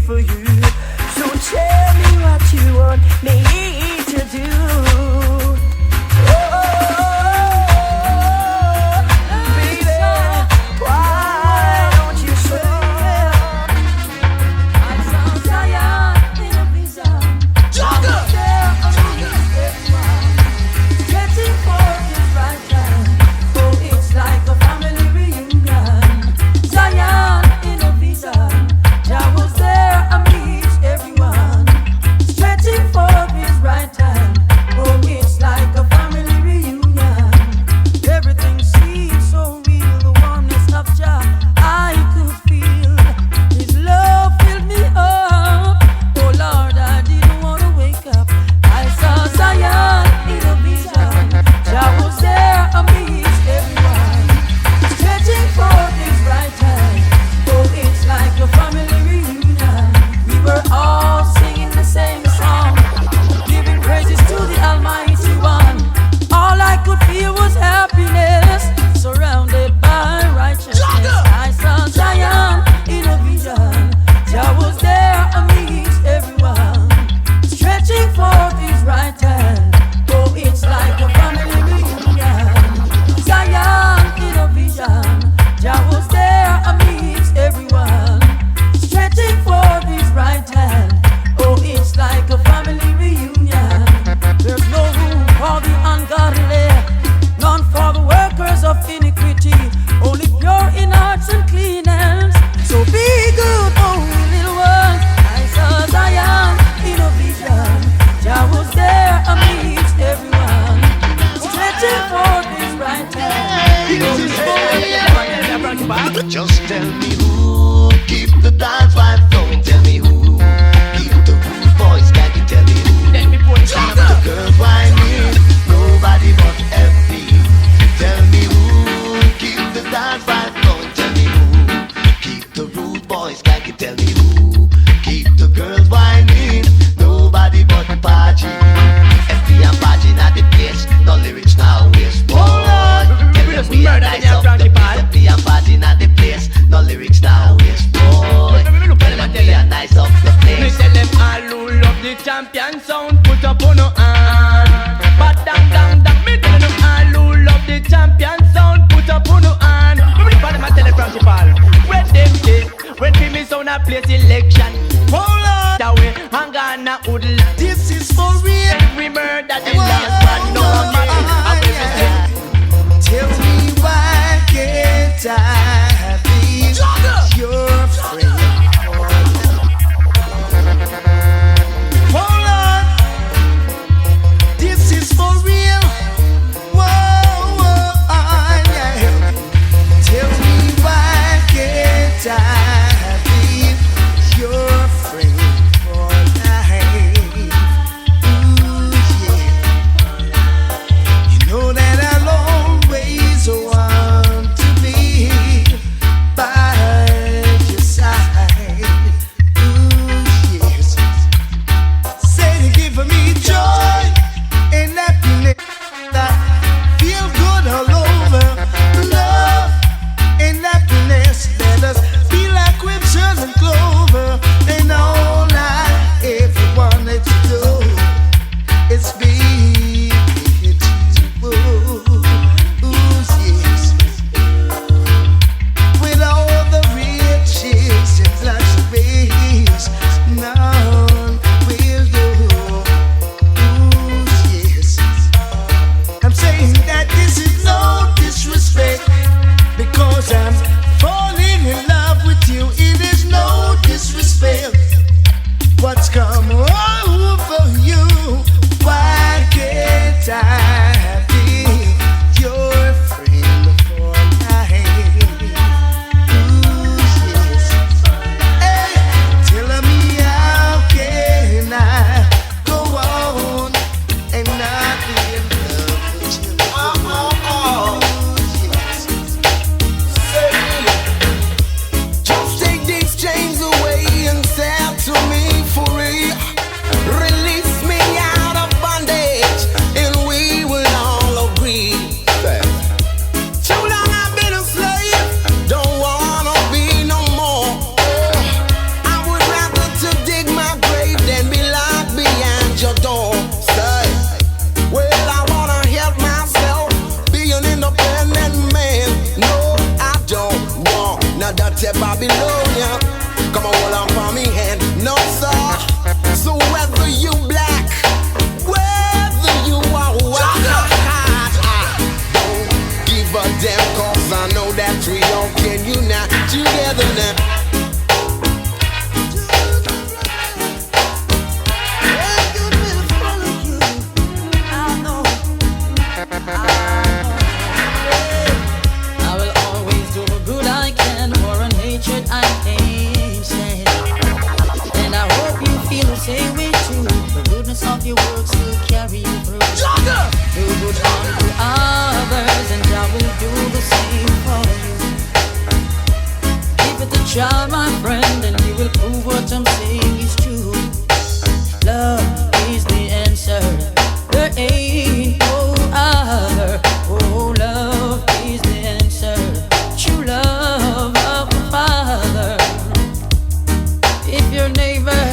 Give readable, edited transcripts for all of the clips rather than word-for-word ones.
for you. So tell me what you want me to hold on to others, and I will do the same for you. Give it a try, my friend, and you will prove what I'm saying is true. Love is the answer. There ain't no other. Oh, love is the answer. True love of the Father. If your neighbor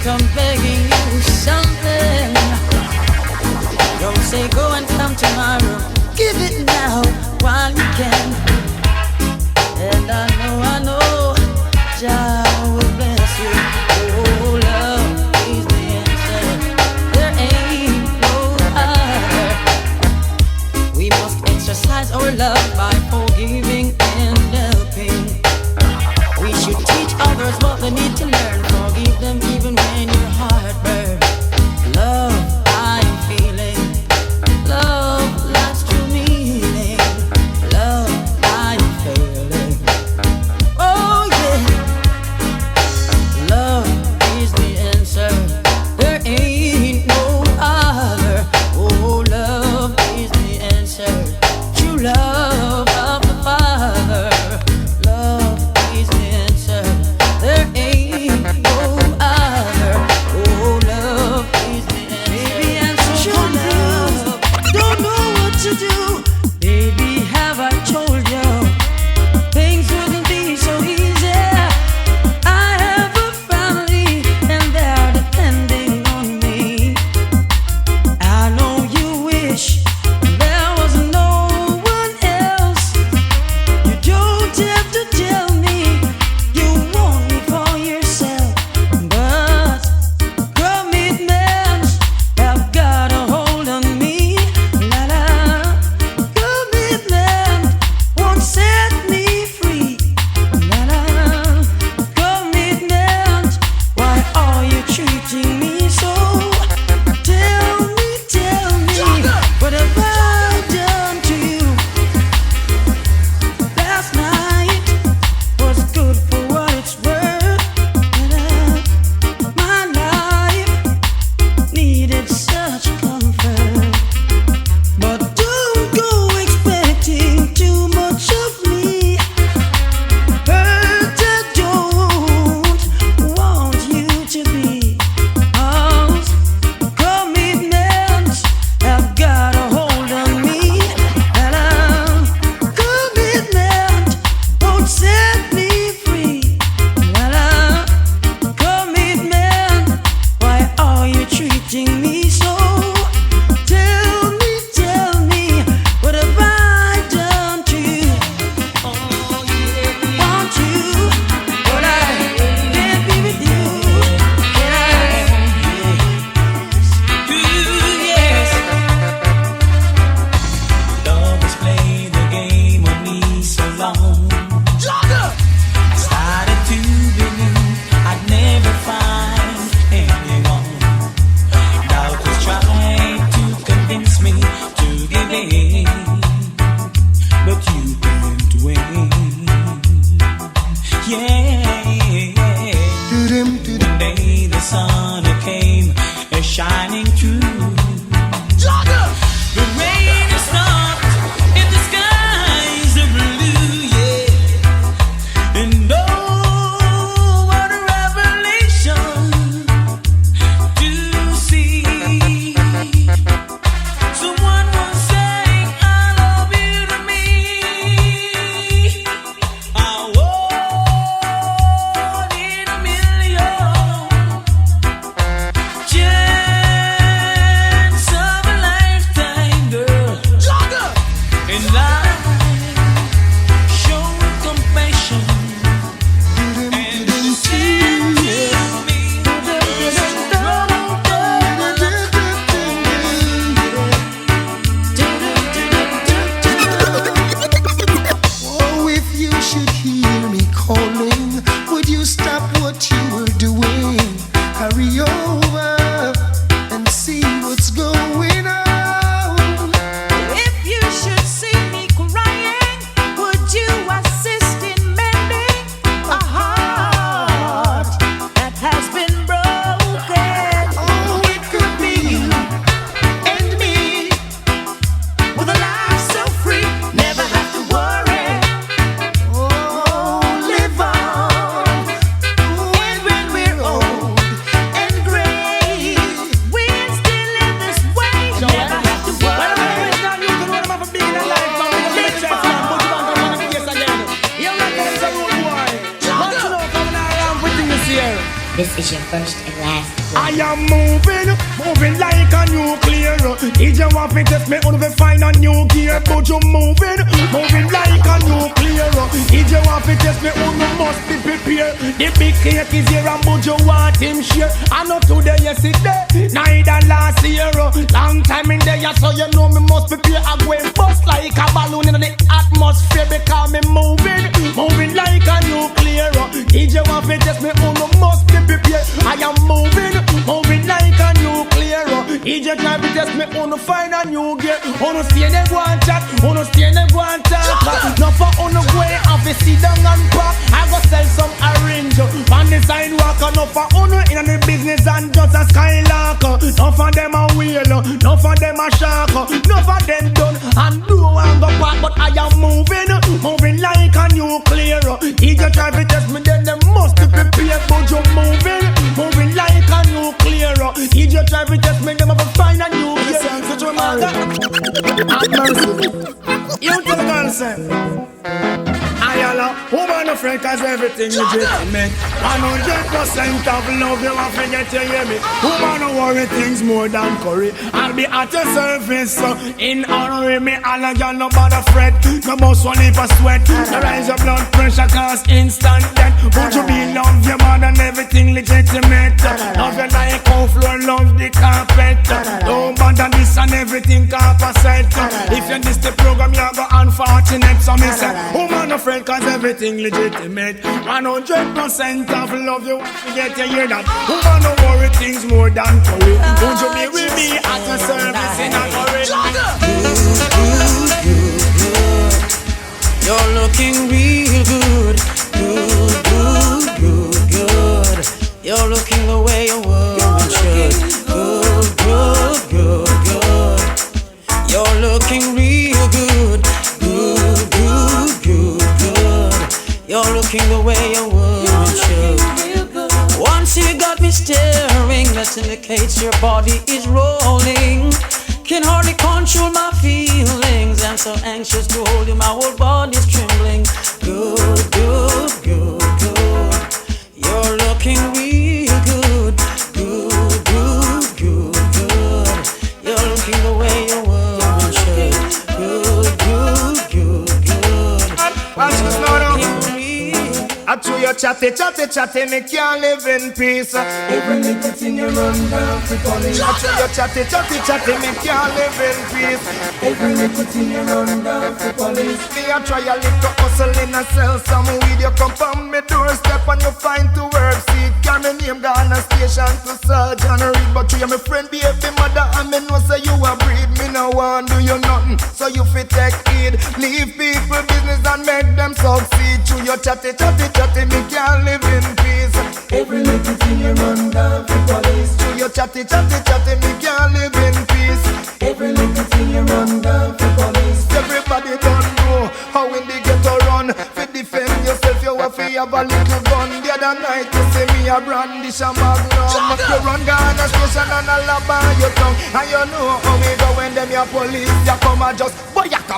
come begging you something, don't say go and come tomorrow. Give it now while you can. And I know, Jah will bless you. Oh, love is the answer. There ain't no other. We must exercise our love by forgiving and helping. We should teach others what they need to learn. Forgive them even when your heart burns. Love, I'm feeling. Love, lots true meaning. Love, I'm feeling. Oh yeah. Love is the answer. There ain't no other. Oh, love is the answer. True love. this is your first and last warning. I am moving like a nuclear. DJ want me test me on the find a new gear. But you moving like a nuclear. DJ want me test me on the must be prepared. The big cake is here and but you want him share. I know today, yesterday, neither last year. Long time in there, so you know me must prepare. I go and bust like a balloon in the atmosphere because me moving like a nuclear. DJ want me test me on the must be prepared. I am moving like a nuclear. DJ try to test me on the find a new gear. On the stay they go and chat, on the stay they go and talk. Not for on the way, have to sit down and pop. I go sell some orange on the sidewalk. Not for on in the business and just a skylark. Not for them a wheel, not for them a shark. Not for them done and do and go back. But I am moving like a nuclear. DJ try to test me, then they must be prepared. But you moving like a nuclear. DJ try to test me, them have to find a new gear. So to have mercy. You tell the girl say I allow woman afraid cause everything legitimate. 100% of love you have to get, you hear me. Woman don't worry things more than curry. I'll be at your service in honor me. All of y'all no bother fret. No boss one leave a sweat. No rise your blood pressure cause instant death. Would you be love your man and everything legitimate? Love your like on floor, love the carpet. Don't bother this and everything composite. If you miss the program you go unfortunate. So me say woman afraid cause everything legitimate. 100% of love you get to hear that. Woman don't worry things more than curry. Won't you be with me at the service in a hurry? You're looking real good. Good. You're looking the way a woman should. Good. You're looking real good. You're looking the way a woman should. Once you got me staring, that indicates your body is rolling. Can hardly control my feelings. I'm so anxious to hold you, my whole body's trembling. Good. You're looking real good. Good. You're looking the way a woman should. Good. I chew your chatty, me can't live in peace. Every little thing you run down for police. I chew your chatty, me can't live in peace. Every little thing you run down for police. Me I try a little hustle in a sell some weed. You come from me doorstep and you find to work seat. Carry me name Garnett station to Sergeant Reed. But you my friend, baby mother, and me know say you a breed. Me no want do you nothing, so you fit take heed. Leave people business and make them succeed. Chew your chatty, me can't live in peace. Every little thing you run down for police. Chew your chatty, me can't live in peace. Every little thing you run down for police. Everybody don't know how in the ghetto run. To defend yourself, you have to have a little gun. The other night you see me a brandish a magnum. You run Garnett station and a lab on your tongue. And you know how we go when them your police. You come and just boyaka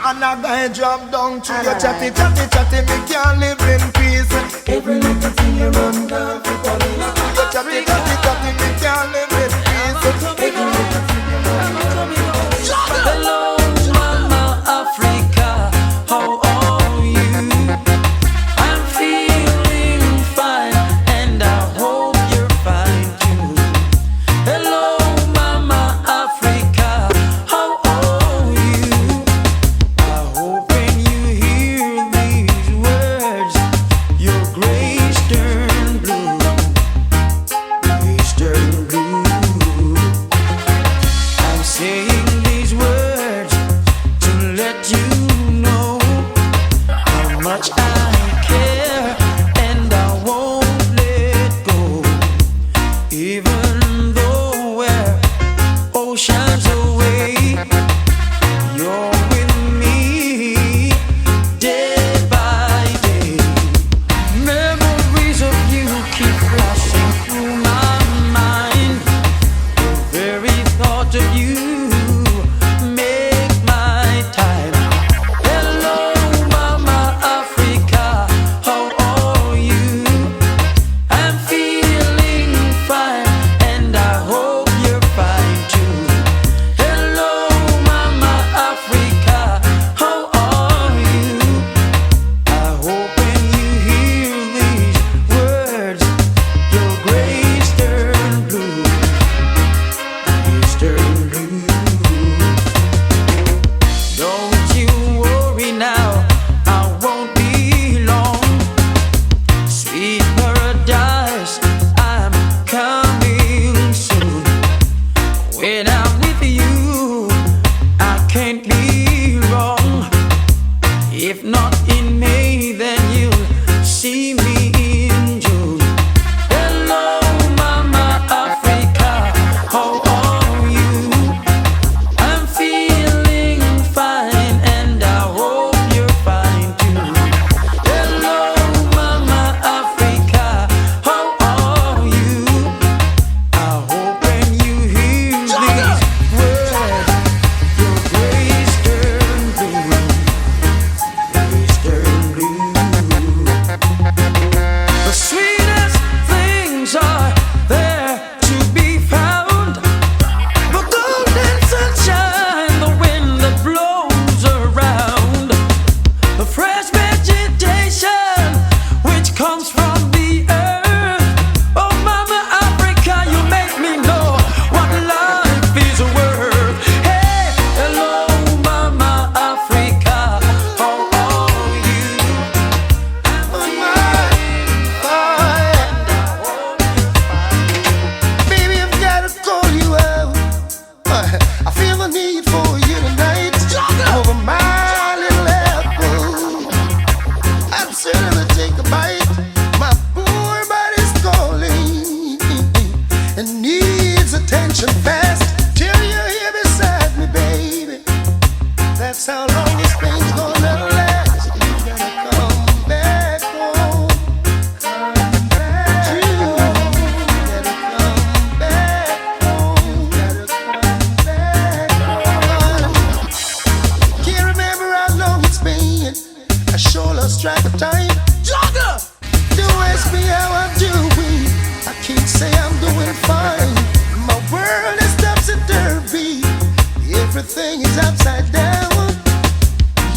and a guy drop down. To your chatty, me can't live in peace. Every little thing you run down for police. Your chatty, me can't live in peace. Every little thing you run down for police. Hello, Mama Africa, how are you? I'm feeling fine, and I hope you're fine too. Hello, Mama Africa, how are you? I hope when you hear these words, your grace turn blue. Grace turn blue. track of time. Jogger! Don't ask me how I'm doing. I can't say I'm doing fine. My world is topsy-turvy. Everything is upside down.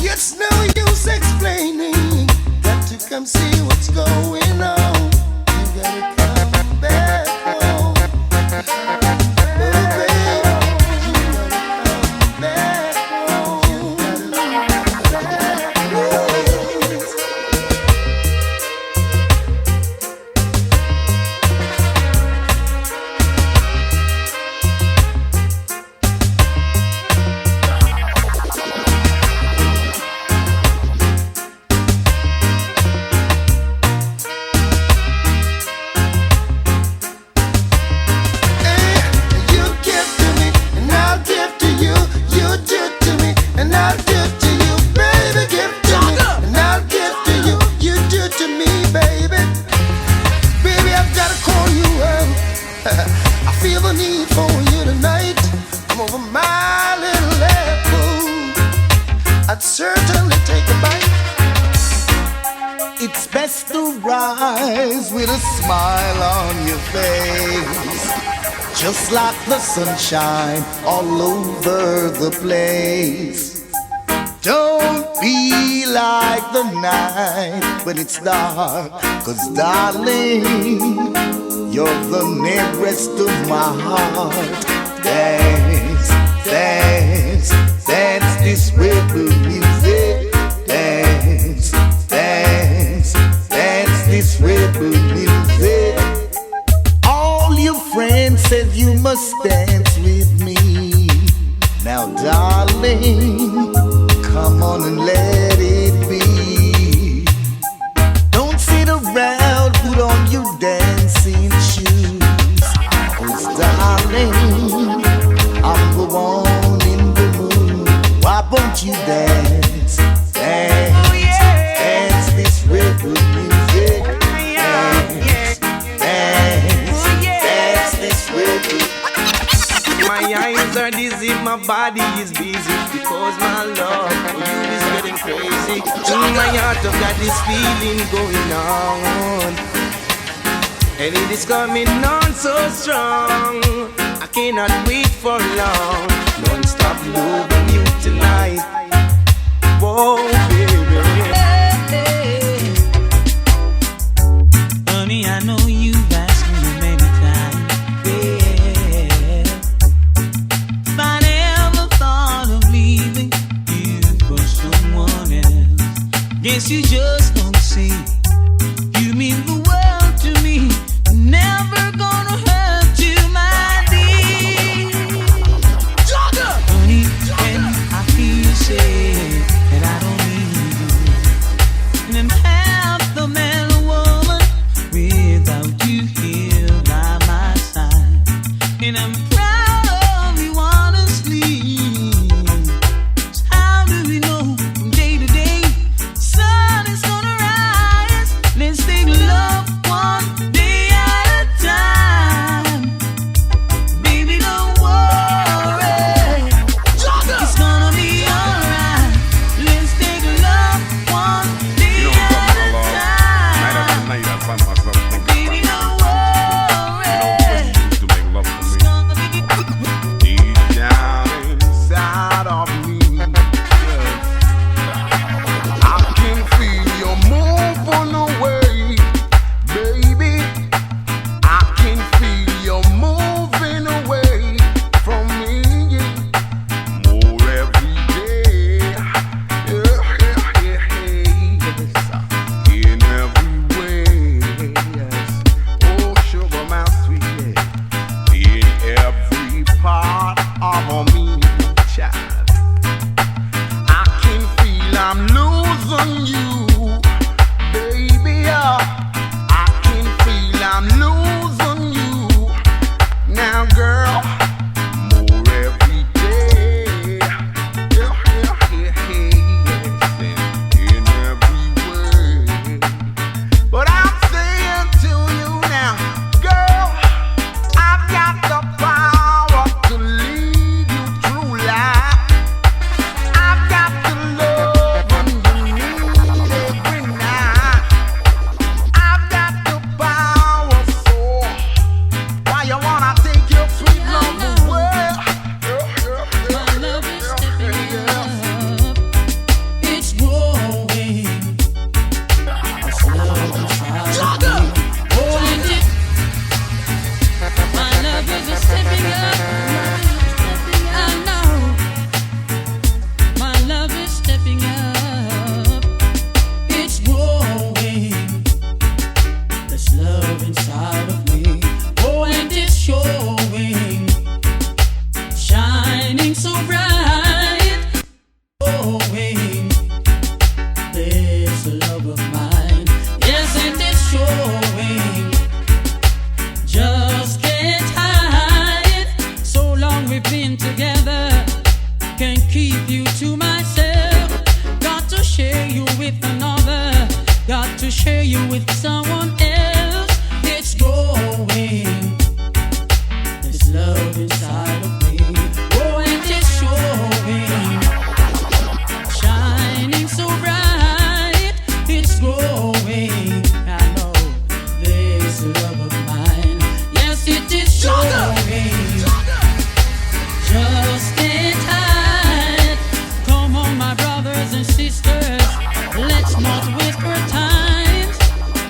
It's no use explaining. Got to come see what's going on. You gotta come back home. Just like the sunshine all over the place. Don't be like the night when it's dark, 'cause darling, you're the nearest to my heart. Dance, dance, dance this rhythm music. Dance, dance, dance this rhythm music. Your friend said you must dance with me. Now, darling, come on and let it be. Don't sit around, put on your dancing shoes. 'Cause, darling, I'm the one in the mood. Why won't you dance? Dance, oh, yeah. Dance this rhythm music. Dance, dance. My eyes are dizzy, my body is busy, because my love for you is getting crazy. In my heart I've got this feeling going on, and it is coming on so strong. I cannot wait for long. Non-stop loving you tonight. Whoa, baby. Honey, I know you've asked me many times. Guess you just don't see. You mean the world to me. Never gonna hurt you, my dear. Jogger! Honey, when I feel sad that I don't need you, and I'm half the man or woman without you here by my side, and I'm proud of you honestly. How do we know from day to day? Sun is going can't keep you to myself. Got to share you with another. Got to share you with someone else. It's growing. This love inside of me. Oh, and it's showing. Shining so bright. It's growing. I know this love of mine. Yes, it is showing. Just in time. Come on, my brothers and sisters. Let's not waste our time.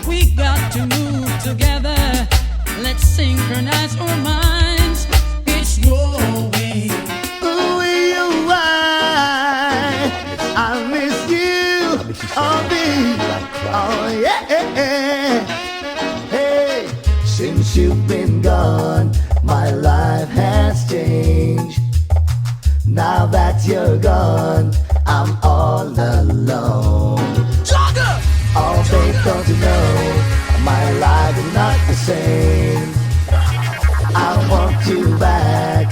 We got to move together. Let's synchronize our minds. It's growing. Ooh, I miss you. Oh, baby. Oh, yeah. Hey, since you've been gone, my life has changed. Now that you're gone, I'm all alone. Oh, babe, don't you know my life is not the same? I want you back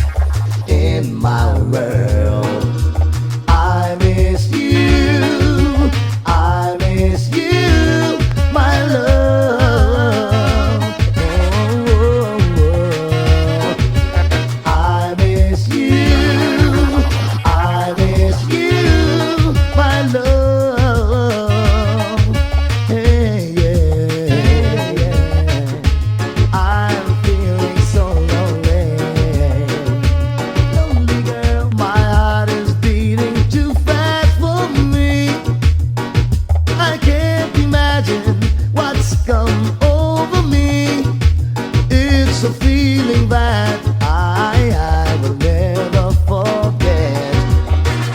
in my world. I miss you. I miss you, my love. Oh, I miss you. I miss you, my love. Hey, yeah. I'm feeling so lonely. Lonely girl, my heart is beating too fast for me. I can't imagine what's come over me. It's a feeling that I will never forget.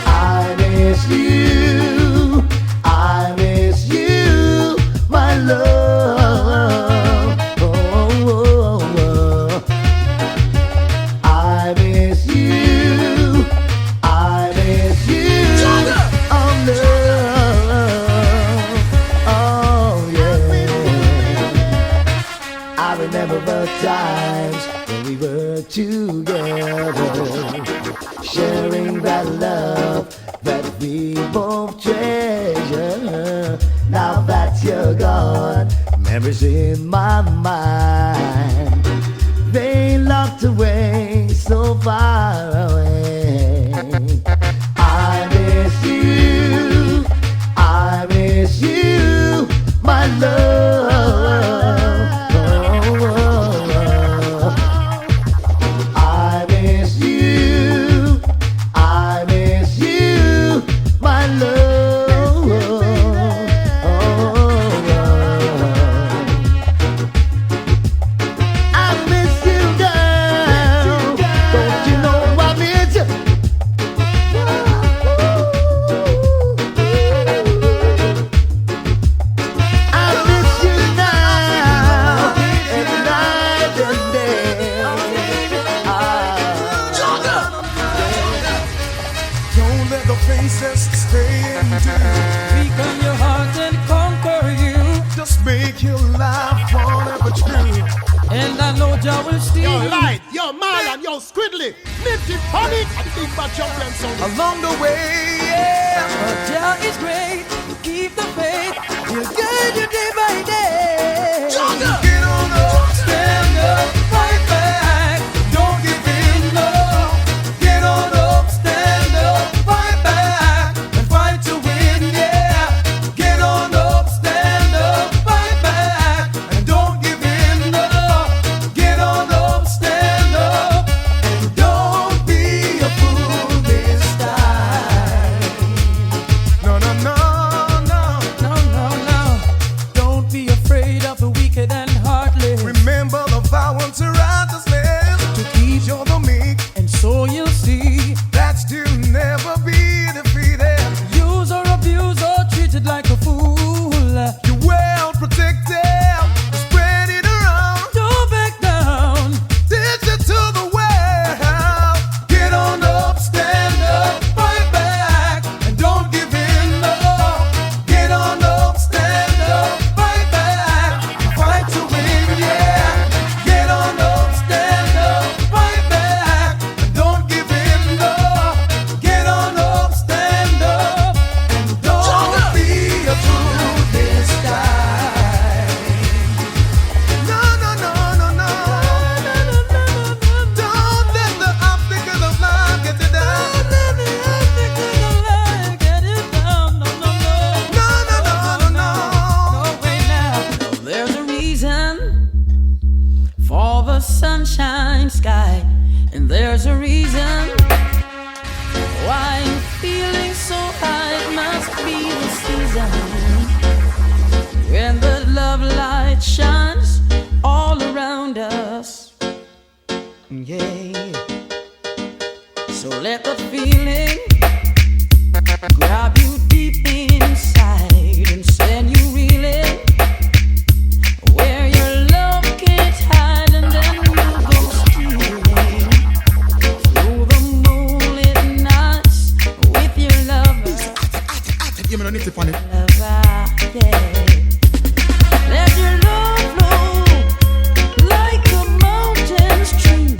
I miss you. I miss you, my love. Oh. I miss you. I miss you. Oh, love. Oh, yeah. I remember the times when we were together, sharing that love that we both treasure. Now that you're gone, memories in my mind, they locked away so far away. I miss you. I miss you, my love. I miss you. I miss you, my love. I miss you, girl. Don't you know I miss you? I miss you now, every night and day. Don't let the faces stay in you. Weaken your heart and conquer you. Just make your life forever true. And I know Jah will still. Yo, Light, yo, Marlon, yo, Squidly, Nifty, Panic, and Big Bad Champion Sound. Along the way, yeah. But Jah is great. Keep the faith. He'll guide you day by day. Get on up, Stand up, fight back. Don't give in, no. Get on up, stand up, fight back. And fight to win, yeah. Get on up, stand up, fight back. And don't give in, no. Get on up, stand up. And don't be a fool this time. no, no, no, no. No, no, no. Don't be afraid. shines all around us. Yeah. So let the feeling grab you deep inside and send you reeling where your love can't hide, and then you go stealing through the moonlit nights with your lover. Give me the nitty on it. Let your love flow like a mountain stream.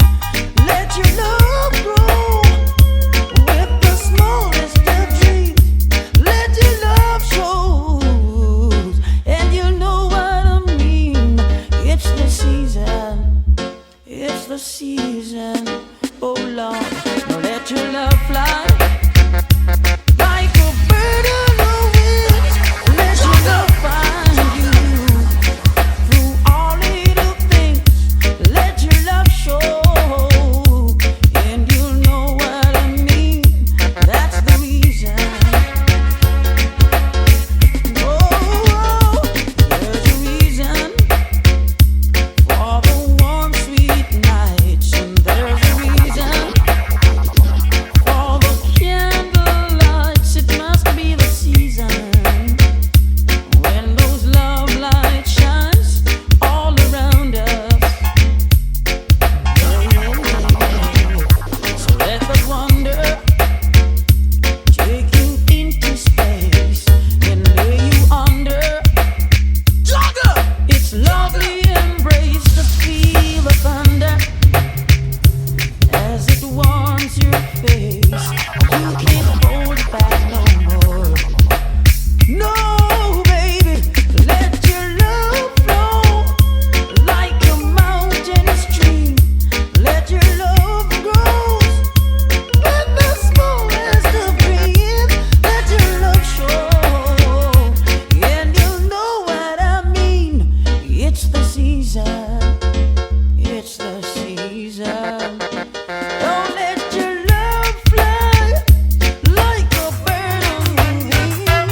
Let your love grow with the smallest of dreams. Let your love shows, and you know what I mean. It's the season, it's the season. Oh Lord, now let your love fly like a bird on the wind. Let your love find you through all little things. Let your love show, and you'll know what I mean. That's the reason. Oh, there's a reason for the warm, sweet nights, and there's a reason for the candlelights. It must be the season when those love lights shines all around us. So let the wonder take you into space and lay you under its lovely embrace. To feel the thunder as it warms your face. You can't hold it back no more. No, baby, let your love flow like a mountain stream. Let your love grow with the smallest of dreams. Let your love show, and you'll know what I mean. It's the season, it's the season. Don't let your love fly like a bird on the wing.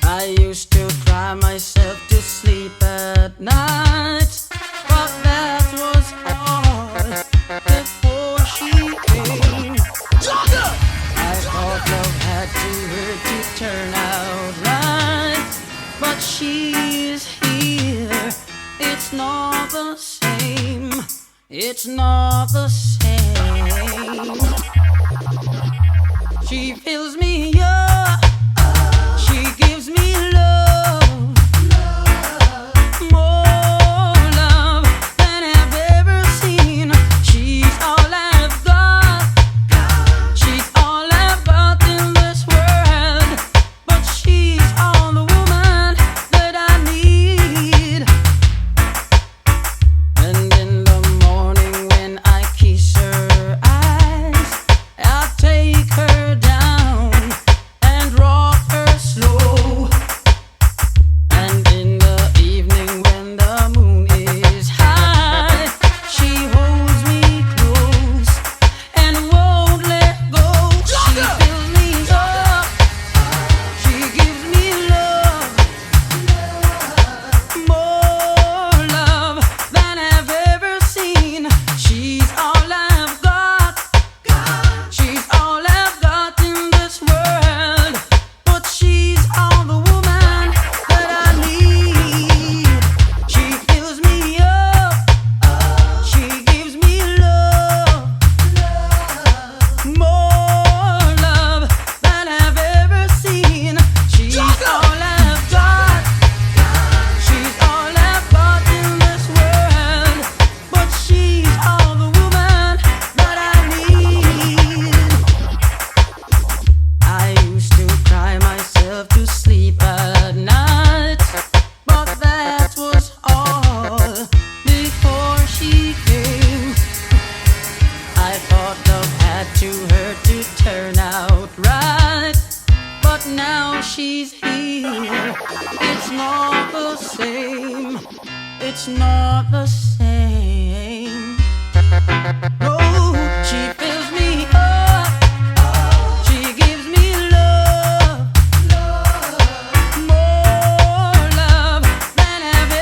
I used to cry myself to sleep at night, but that was all before she came. I thought love had to hurt to turn out right, but she's here. It's not the same. It's not the same. She fills me up. She gives me love. More love than I've ever seen. She's all I've got. She's all I've got in this world. But she's all the woman that I need. And in the morning when I kiss her eyes, I take her down and rock her slow. And in the evening when the moon is high, she holds me close and won't let go. She fills me up. She gives me love. More love than I've ever seen. She's all I've got. She's all I've got in this world. But she's all the woman that I need. She fills me up. She gives me love. More love than I've ever seen. She's all I've got. She's all I've got in this world. But she's all the woman that I need. I used to cry myself to sleep at night, but that was all before she came. I thought love had to hurt to turn out right, but now she's here. It's not the same. It's not the same. No, she fills me up. She gives me love. More love than I've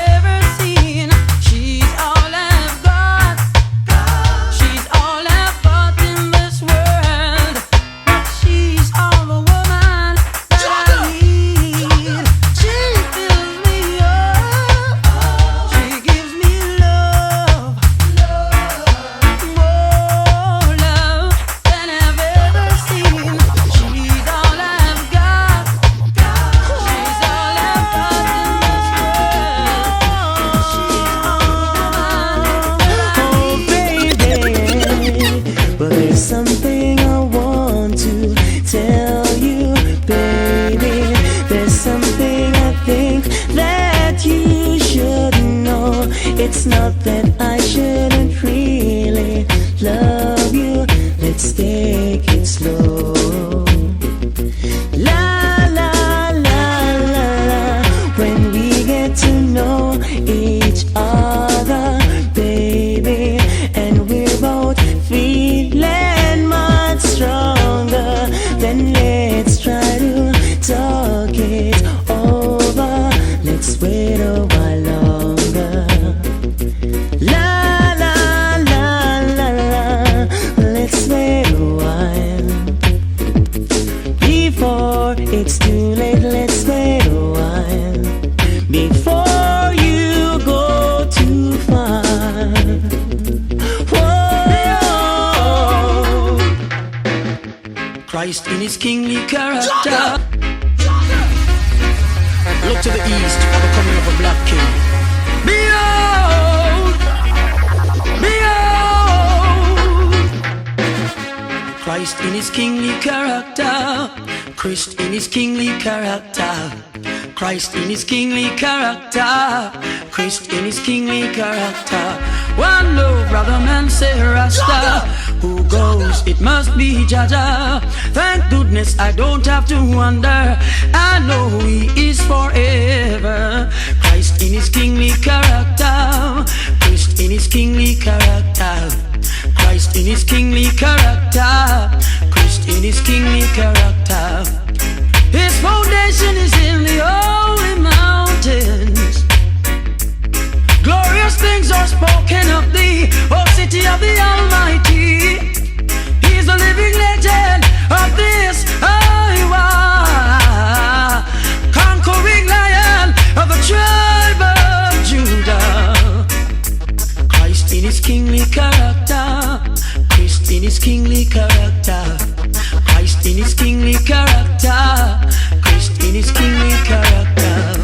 It's not that I shouldn't really love you. Let's take it slow. La la la la la. When we get to know each other, baby, and we're both feeling much stronger, then let's try to talk it over. Let's wait a while longer. La la la la la. Let's wait a while. Before it's too late, let's wait a while. Before you go too far. Whoa. Christ in his kingly character. Look to the east for the coming of a black king. Behold! Behold! Christ in his kingly character. Christ in his kingly character. Christ in his kingly character. Christ in his kingly character. One love, brother man, say Rasta. Who goes? It must be Jaja. Thank goodness I don't have to wonder. I know he is forever. Christ in his kingly character. Christ in his kingly character. Christ in his kingly character. Christ in his kingly character. His foundation is in the holy mountains. Glorious things are spoken of thee, O city of the Almighty. He's the living legend of this Iowa, conquering lion of the tribe of Judah. Christ in his kingly character. Christ in his kingly character. Christ in his kingly character. Christ in his kingly character.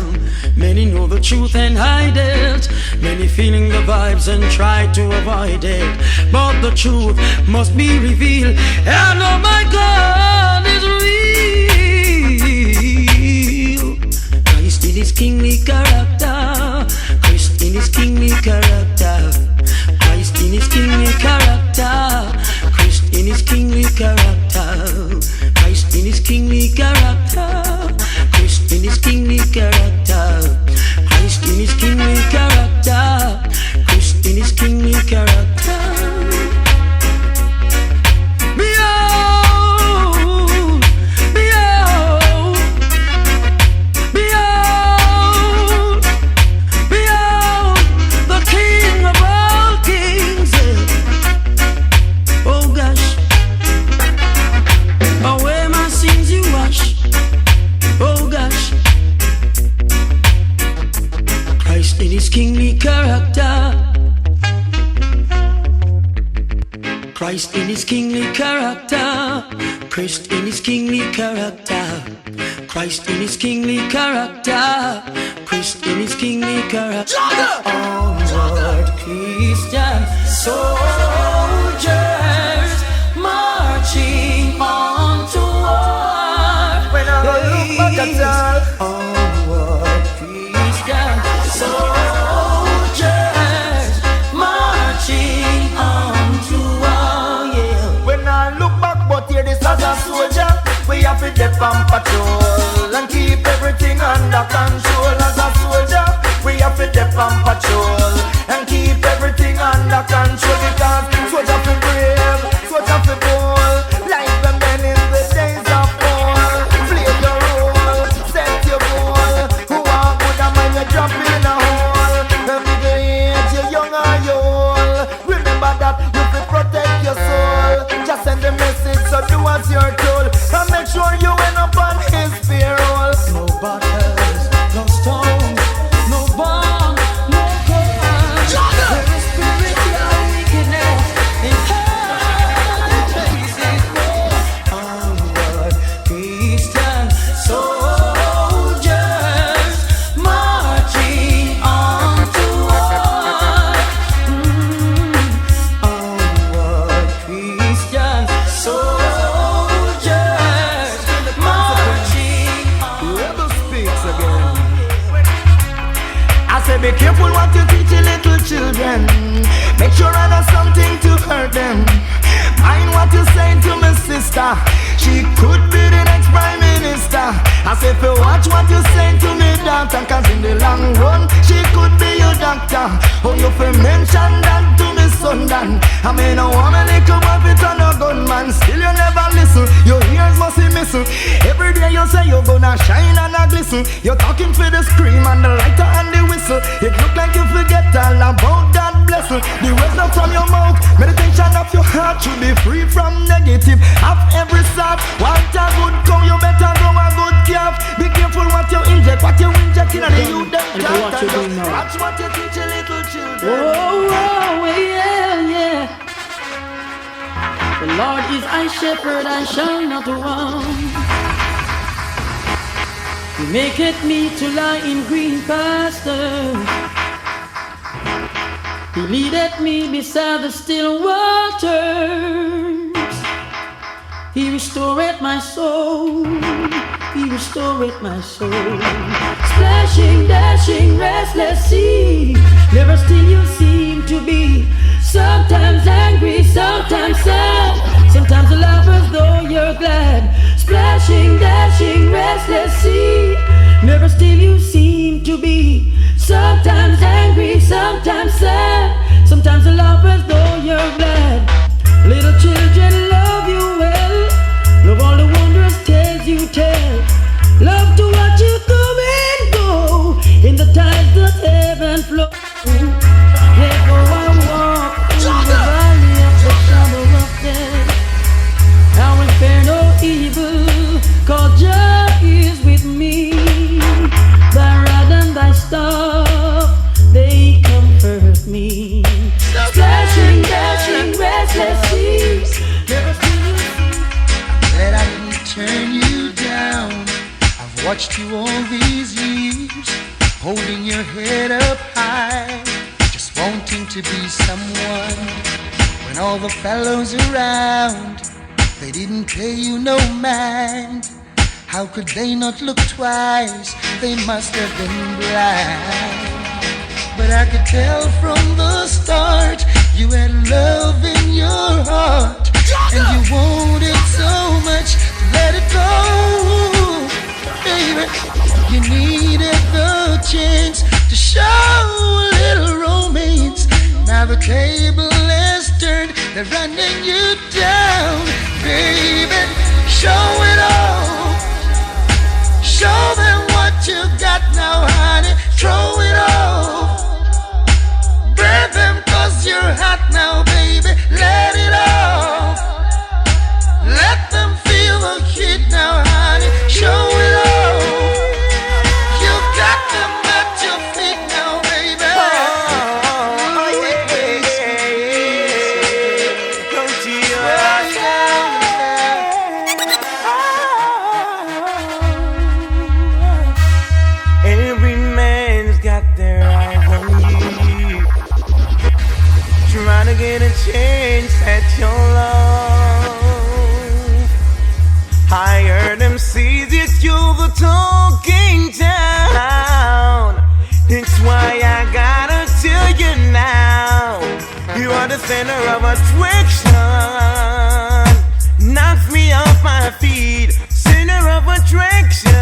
Many know the truth and hide it. Many feeling the vibes and try to avoid it. But the truth must be revealed. And oh my God is real. Christ in his kingly character. Christ in his kingly character. Christ in his kingly character. Christ in his kingly character. Christ in his kingly character. Christ in his kingly character. Christ in his kingly character. Christ in his kingly character. Behold, behold, behold, behold, the King of all kings. Oh gosh, away my sins you wash. Oh gosh, Christ in his kingly character. Christ in his kingly character. Christ in his kingly character. Christ in his kingly character. Christ in his kingly character. Onward, Christian soldiers marching on to war. When I look back at all, Onward, Christian soldiers marching on to war. Yeah. when I look back, but here this as a soldier, we have to dip on patrol and keep everything under control. As a soldier, we have to dip on patrol and keep everything under control. Because soldier fi brave, soldier fi bold, like the men in the days of old. Play your role, set your goal. Who are good and when you drop in a hole, every day you're young or you're old. Remember that you fi protect your soul. Just send the message, so do as you're told, and make sure you end up on his payroll. No battles, no stones, no bomb, no gun. There is spiritual wickedness. could be the next prime minister. As if you watch what you say to me, doctor, cause in the long run, she could be your doctor. Oh, you fi mention that to me, son, Dan. I mean, a woman little boy fit on a gunman. Still you never listen, your ears must be missing. Every day you say you're gonna shine and a glisten. You're talking for the scream and the lighter and the whistle. It look like you forget all about that blessing. The words not from your mouth, meditation of your heart should be free from negative. Have every sort, want a good cow, you better go a good calf. Be careful what you inject, what you inject in the youth. Watch what you teach your little children. Oh, yeah, yeah. The Lord is my shepherd, I shall not want. He maketh me to lie in green pastures. He leadeth me beside the still waters. He restoreth my soul. He restoreth my soul. Splashing, dashing, restless sea. Never still you seem to be. Sometimes angry, sometimes sad. Sometimes you laugh as though you're glad. Splashing, dashing, restless sea. Never still you seem to be. Sometimes angry, sometimes sad. Sometimes you laugh as though you're glad. Little children love you well. Love all the wondrous tales you tell. Love to watch you come and go in the tides that heaven flow. Therefore I walk through the valley of the shadow of death. I will fear no evil, 'cause Jah is with me. Thy rod and thy staff, they comfort me. Splashing, dashing, restless seas. Never seen you see. That I didn't turn you down. I've watched you all these years, holding your head up high, just wanting to be someone. When all the fellows around, they didn't pay you no mind. How could they not look twice? They must have been blind. But I could tell from the start, you had love in your heart, and you wanted so much to let it go. Baby, you needed the chance to show a little romance. Now the table has turned, they're running you down. Baby, show it all. Show them what you got now, honey. Throw it off. Burn them 'cause you're hot now, baby. Let it off. Let them feel the heat now, honey. Show it off. You got them at your feet now, baby. Every man's got their eyes on you, trying to get a chance at your love. I heard them say that you're the talking town. That's why I gotta tell you now, you are the center of attraction. Knock me off my feet, center of attraction.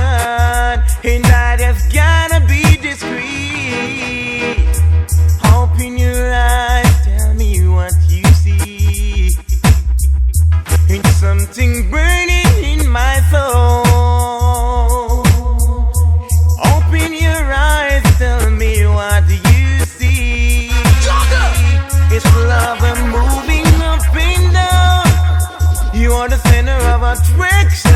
And I just gotta be discreet. Open your eyes, tell me what you see. It's something burning in my soul. Open your eyes, tell me what you see. It's love and moving up and down. You are the center of attraction.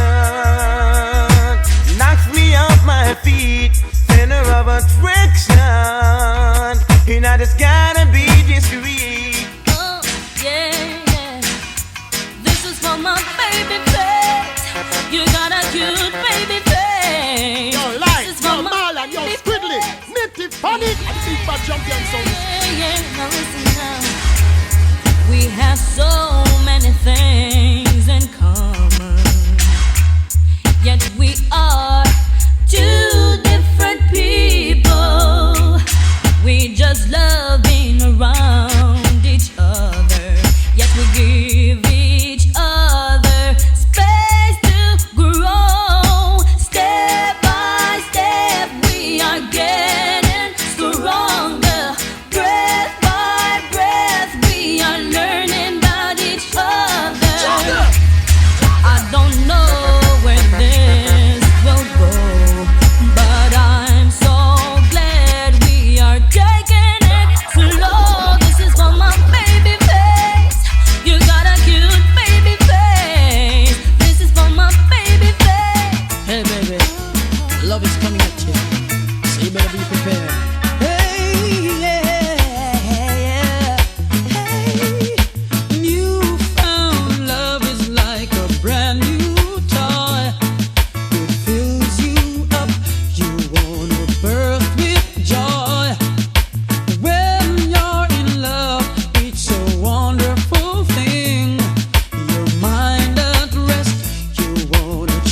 Knocks me off my feet, center of attraction. And I just gotta be discreet. Oh, yeah, yeah. This is for my baby face. You got a cute baby face. Yo, light, yo, Marlon, yo, Squiddly, Nitty, Funny, and Super Champion Sound. Yeah, yeah, now listen now. We have so many things in common, yet we are two different people. We just loving around each other, yet we give each other space to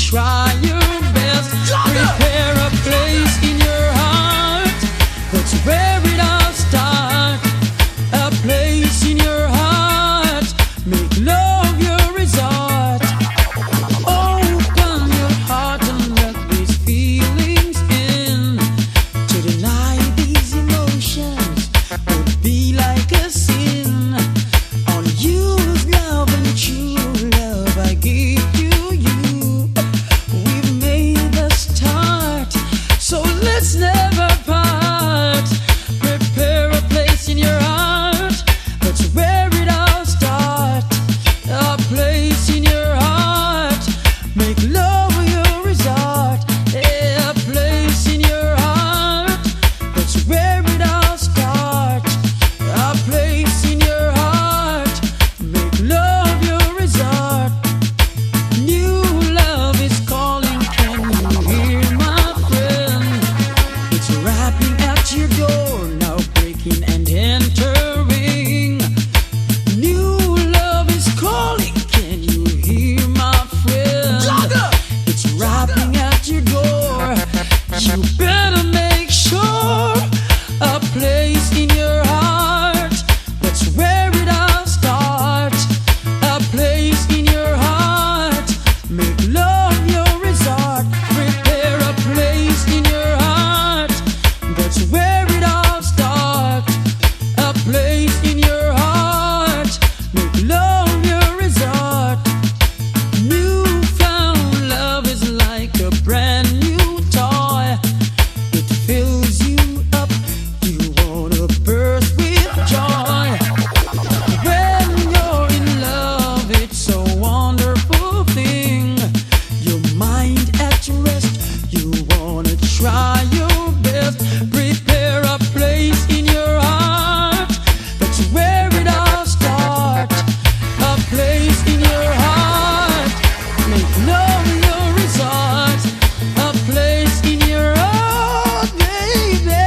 try your best. Prepare a place in your heart. That's where it all starts. A place in your heart. Make love your resort. Open your heart and let these feelings in. To deny these emotions would be like a sin. On you's love and true love I give you. We've made the start, so let's never part. Prepare a place in your heart. That's where it all starts. A place in your heart. Make love your resort. A place in your heart. That's where it all starts. A place in your heart. Make love your resort. New love is calling. Can you hear my friend? It's rapping at your door now, breaking and entering. New love is calling. Can you hear my friend? It's rapping at your door. You better make sure a place in your heart. That's where it all starts. A place in your heart. Make love your resort. Prepare a place in your heart. That's where it all starts. A place in your heart. Make love your resort. Newfound love is like a brand new toy. It fills you up. You wanna burst with joy. When you're in love, it's a wonderful thing. Your mind at rest. You wanna try your best. Prepare a place in your heart. That's where it all starts. A place in your heart. Make love your resort. A place in your heart, baby.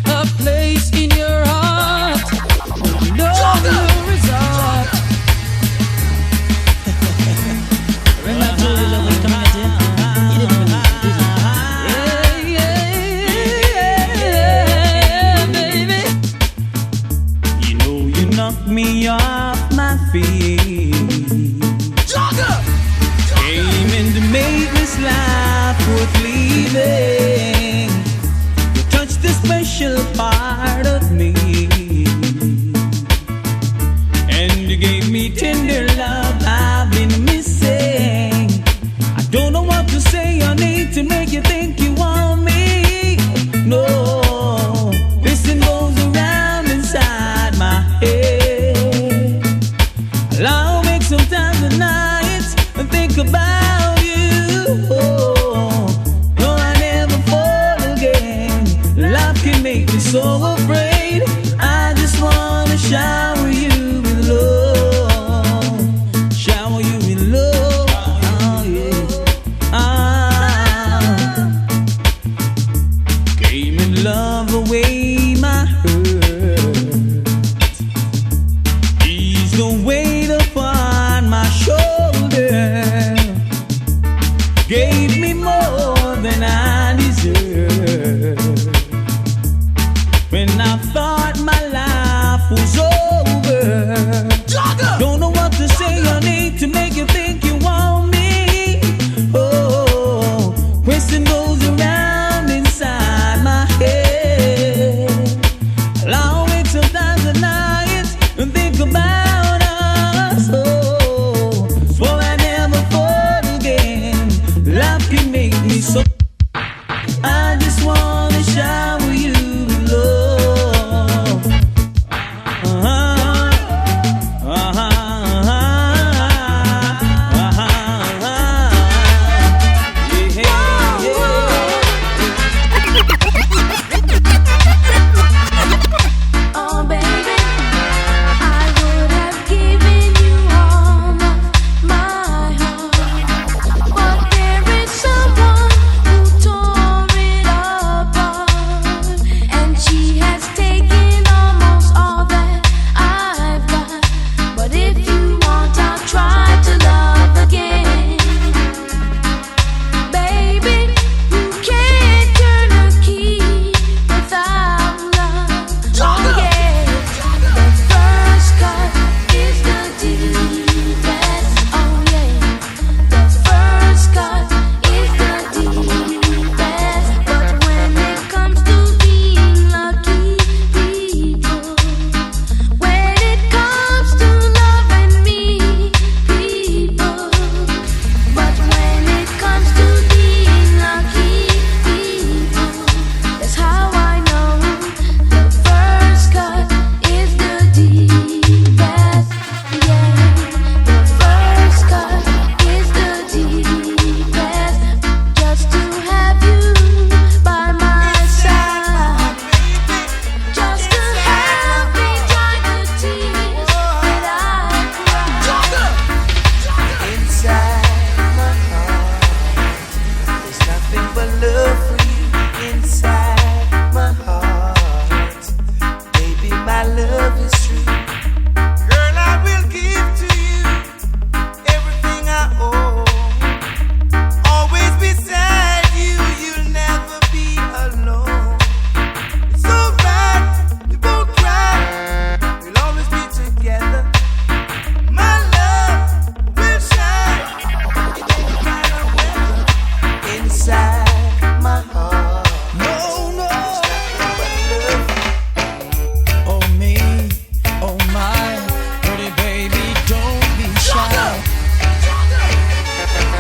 A place in your heart. Make love your resort. When I told you love was coming at you, you didn't believe it, did you? Yeah, baby. You know you knocked me off my feet. Came in to make this life worth living. You touched a special part of me, and you gave me tender love I've been missing. I don't know what to say or need to make you think you want me. No, this thing goes around inside my head. I'll make some time tonight and think about you. No, I never fall again. Love can make me so afraid. I just wanna shower you with love. Shower you with love. Oh, yeah. Came and love away my hurt. Ease the weight upon my shoulder.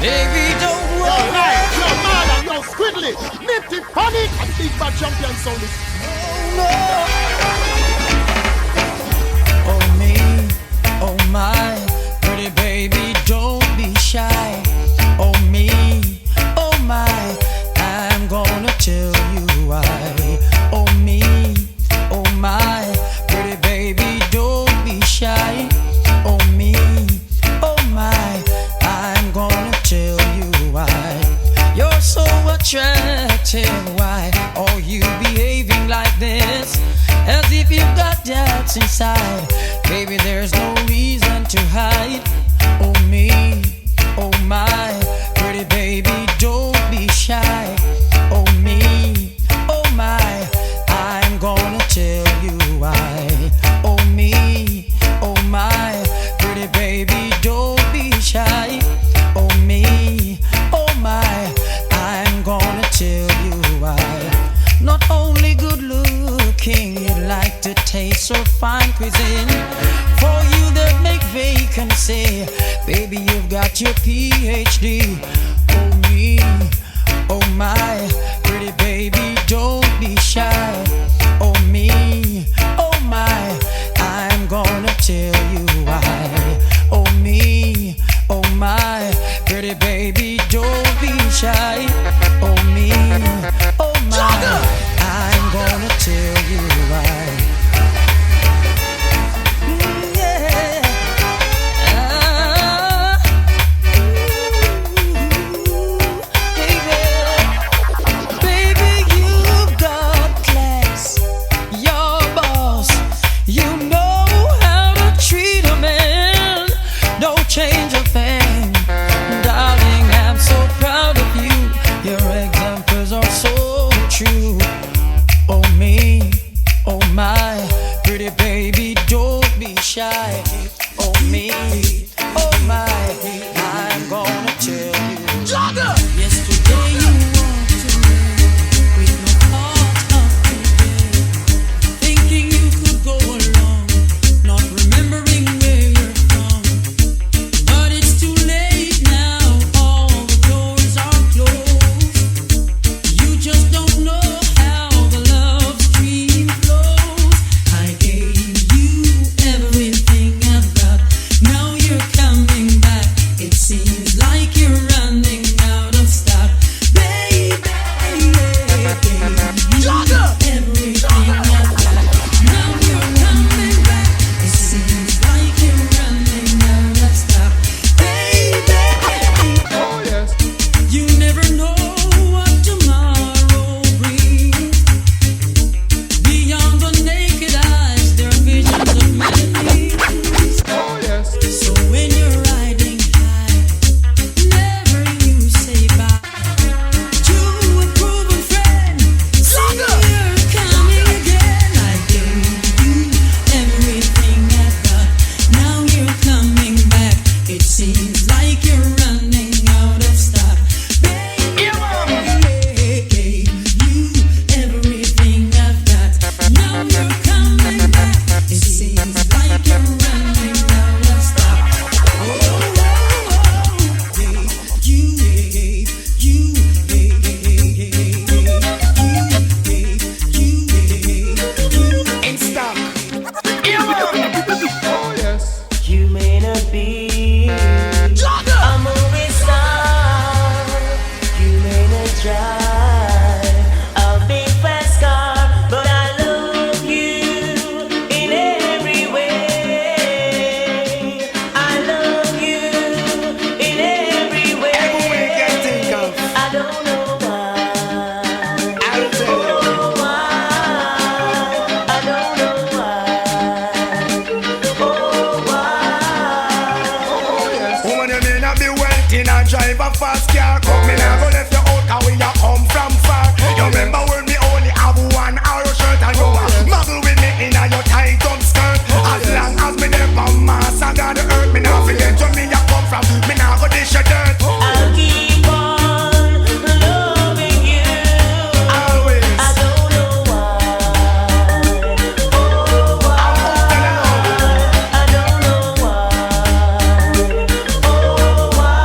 Baby, don't worry. Yo, man, yo, Squiggly, Nifty, Panic, and Big Bad Champion sound is. Oh me, oh my, pretty baby, don't be shy. Oh me, oh my, I'm gonna tell you why. Oh me, oh my, pretty baby, don't be shy. Oh me, oh my, I'm gonna tell you why. You're so attractive, why are you behaving like this? As if you've got doubts inside. Baby, there's no reason to hide. Oh me, oh my, pretty baby, don't be shy. Oh me, oh my, I'm gonna tell you why. Oh me, oh my, pretty baby, don't be shy. Oh me, oh my, I'm gonna tell you why. Not only good looking, you'd like to taste so fine cuisine. For you that make vacancy, baby, you've got your PhD. Oh me, oh my, pretty baby, don't be shy. Oh me, oh my, I'm gonna tell you why. Oh me, oh my, pretty baby, don't be shy. Oh me, oh my, I'm gonna tell you why. Yeah. Baby, you've got class. You're boss. You know how to treat a man. Don't change a thing. Darling, I'm so proud of you. Your examples are so true. Oh me, oh my, pretty baby, don't be shy. Oh me, oh my, I'm gonna tell you. Yesterday you walked away with no thought of today, thinking you could go along, not remembering where you're from. But it's too late now, all the doors are closed. You just don't know how the love stream flows. I gave you everything I've got. Now you're coming back. It seems like you're running out of stock. Baby, I gave you everything I've got. Now you're coming back. It seems like you're running out of stock. Baby, Oh, yes. you never know what tomorrow brings. Beyond the naked eyes, there are visions of many things. Oh, yes. So when you're riding high, never you say bye to a proven friend. See you're coming again. I gave you everything I've got. Now you're coming back. It seems like you're running out of stock. Baby, I gave you everything I've got. Now you're coming back. It seems like you're running out of stock. In stock. Oh, yes. You may not be a movie star. You may not drive a big fast car, but I love you in every way. I love you in every way. Every way you can think of. I don't know why. I'll tell you. Oh, why? I don't know why. Oh, why? Woman, you may not be wealthy, not drive a fast car. Come me now go left you out, cause we a come from far. You remember when me only have one arrow shirt and you muggle with me in your tight up skirt. As long as me never mass, I gotta hurt me now. Forget where me a come from, me now go dish your dirt. I'll keep on loving you. Always. I don't know why. Oh, why? I don't know why. Oh, why?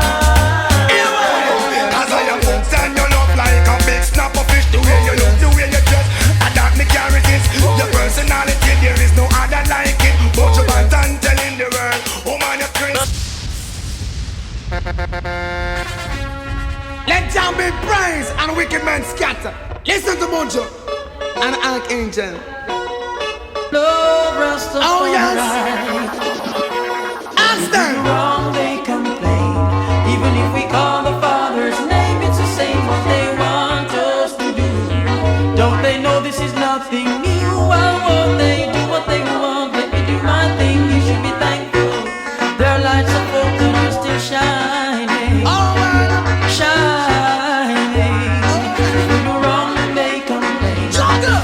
Let down be praise and wicked men scatter. Listen to Buju and Archangel. Love Rastafari. Oh yes. Ask them. Wrong they complain. Even if we call the Father's name, it's the same what they want us to do. Don't they know this is nothing new? Why won't they do what they want? Let me do my thing. You should be thankful. Their lights of hope that are still shining. Oh well. Shining. If we do wrong, then they complain.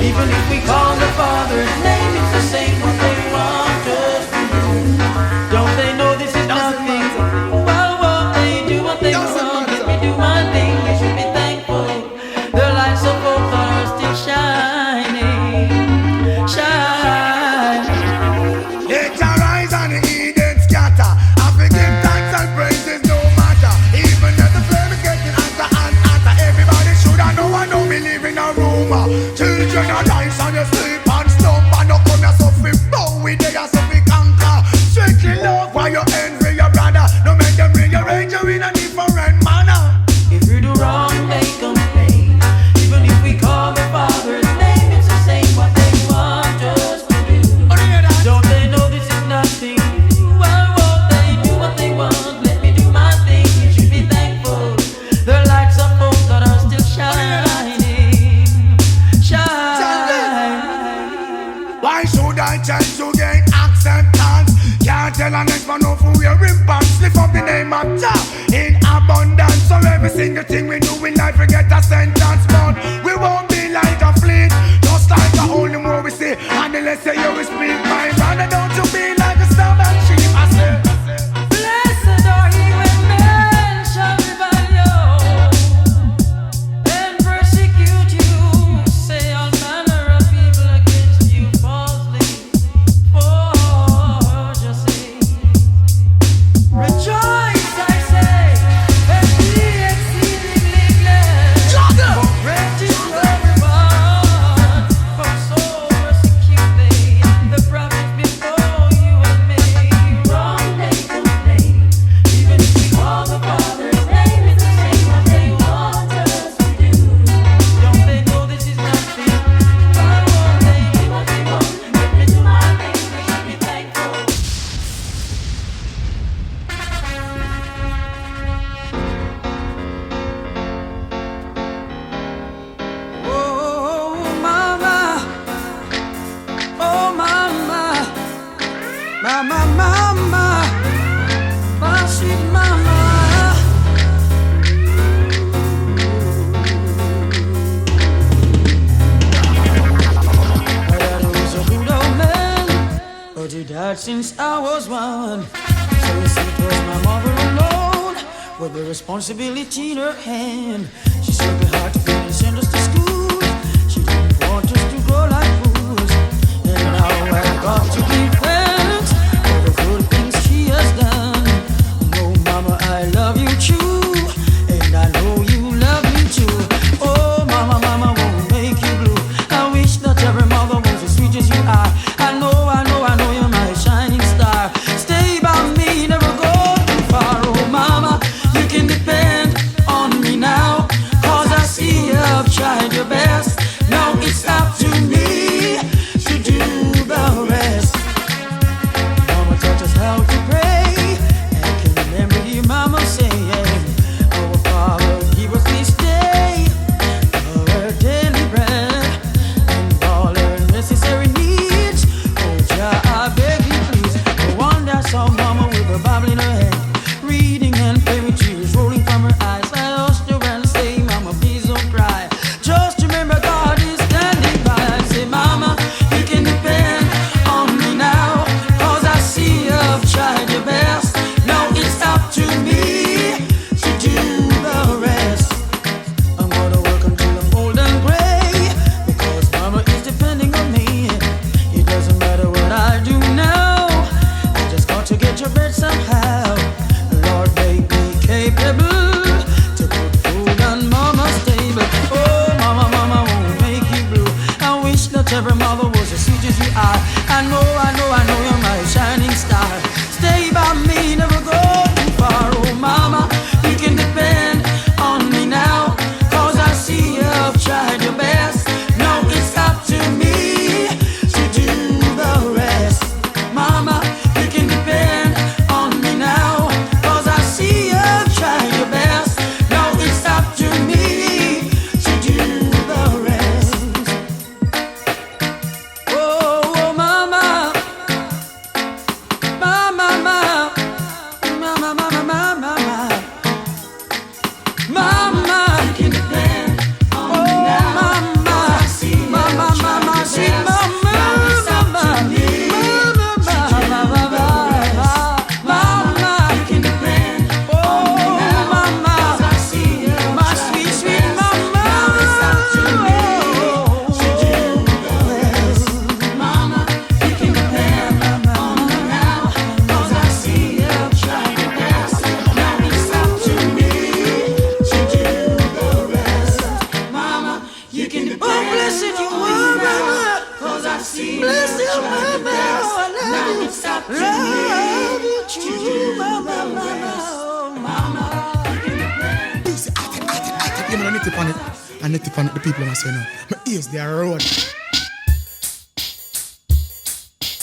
Even if we call the Father's name, it's the same what they want us to do. Don't they know this is nothing? Why won't they do what they want? Let me do my thing. You should be thankful. Their lights of hope are still shining. Shining. Let your rise and the Eden scatter. I forgive thanks and praises no matter. Even if the flame is getting hotter and hotter, everybody should have know I don't believe in a rumor. Children are dying and you sleep and slumber. No come here suffer, bow with they are suffer conquer. Strictly love while you envy your brother. No make them rearrange you in a different manner. If you do wrong, they complain. Even if we call the Father's name, it's the same what they want us to do. Don't they know this is nothing? Why won't they do what they want? Let me do my thing. You should be thankful. Their lights of hope that are still shining. Shining. Why should I change to gain acceptance? Can't tell an next man who wearing pants. Lift up the name of Jah in abundance. So every single thing we do in life we get a sentence. But we won't be like a fleet, just like a holy more we see. And the less you will speak, my brother, don't you be like a storm and sheep. I say, Blessed are he when men shall revile you and persecute you, say all manner of evil against you falsely for your sake. Rejoice, I say, and be exceedingly glad. For great is your reward, for so persecute they the prophets before you and me. Wrong they complain. Even if we call the Father's name, it's the same what they want us to do. Don't they know this is nothing? Why won't they do what they want? Let me do my thing, they should be thankful. Oh, mama. Oh, mama. Mama, mama. My sweet mama. My daddy was a good old man, but he died since I was one. So you see, it was my mother alone with the responsibility in her hand. She struggled hard to feed and send us to school. She didn't want us to grow like fools. And now I've got to give thanks for the good things she has done. Oh, mama, I love you true, and I know you love me too. Oh, mama, mama won't make you blue. I wish that every mother was as sweet as you are. I know you're my shining star. Stay by me, never go too far. Oh, mama, you can depend on me now, 'cause I see you've tried your You know, I need to panic. I need to panic the people in my say now. My ears, they are road.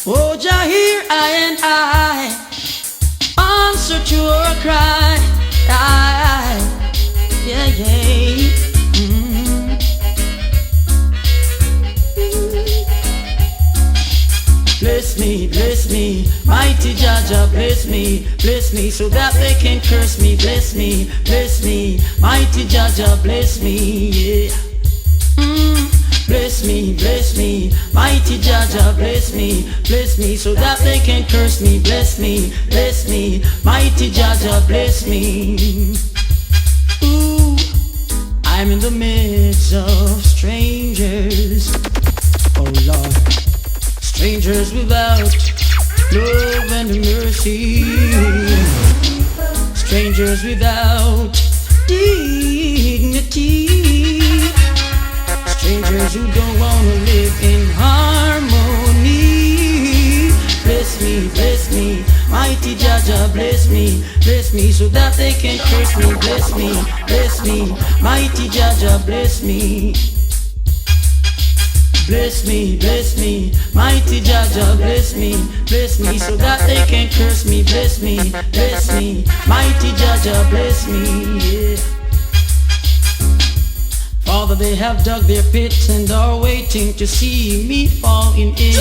Oh, Jah, here I and I answer to your cry. Yeah, yeah. Bless me, mighty Jaja, bless me, so that they can curse me. Bless me, mighty Jaja, bless me, yeah. Bless me, mighty Jaja, bless me, so that they can curse me. Bless me, mighty Jaja, bless me. Ooh, I'm in the midst of strangers, oh Lord. Strangers without love and mercy. Strangers without dignity. Strangers who don't want to live in harmony. Bless me, mighty Jaja, bless me, so that they can curse me. Bless me, mighty Jaja, bless me. Bless me, mighty Jaja, bless me, so that they can curse me. Bless me, mighty Jaja, bless me, yeah. Father, they have dug their pits and are waiting to see me fall in it.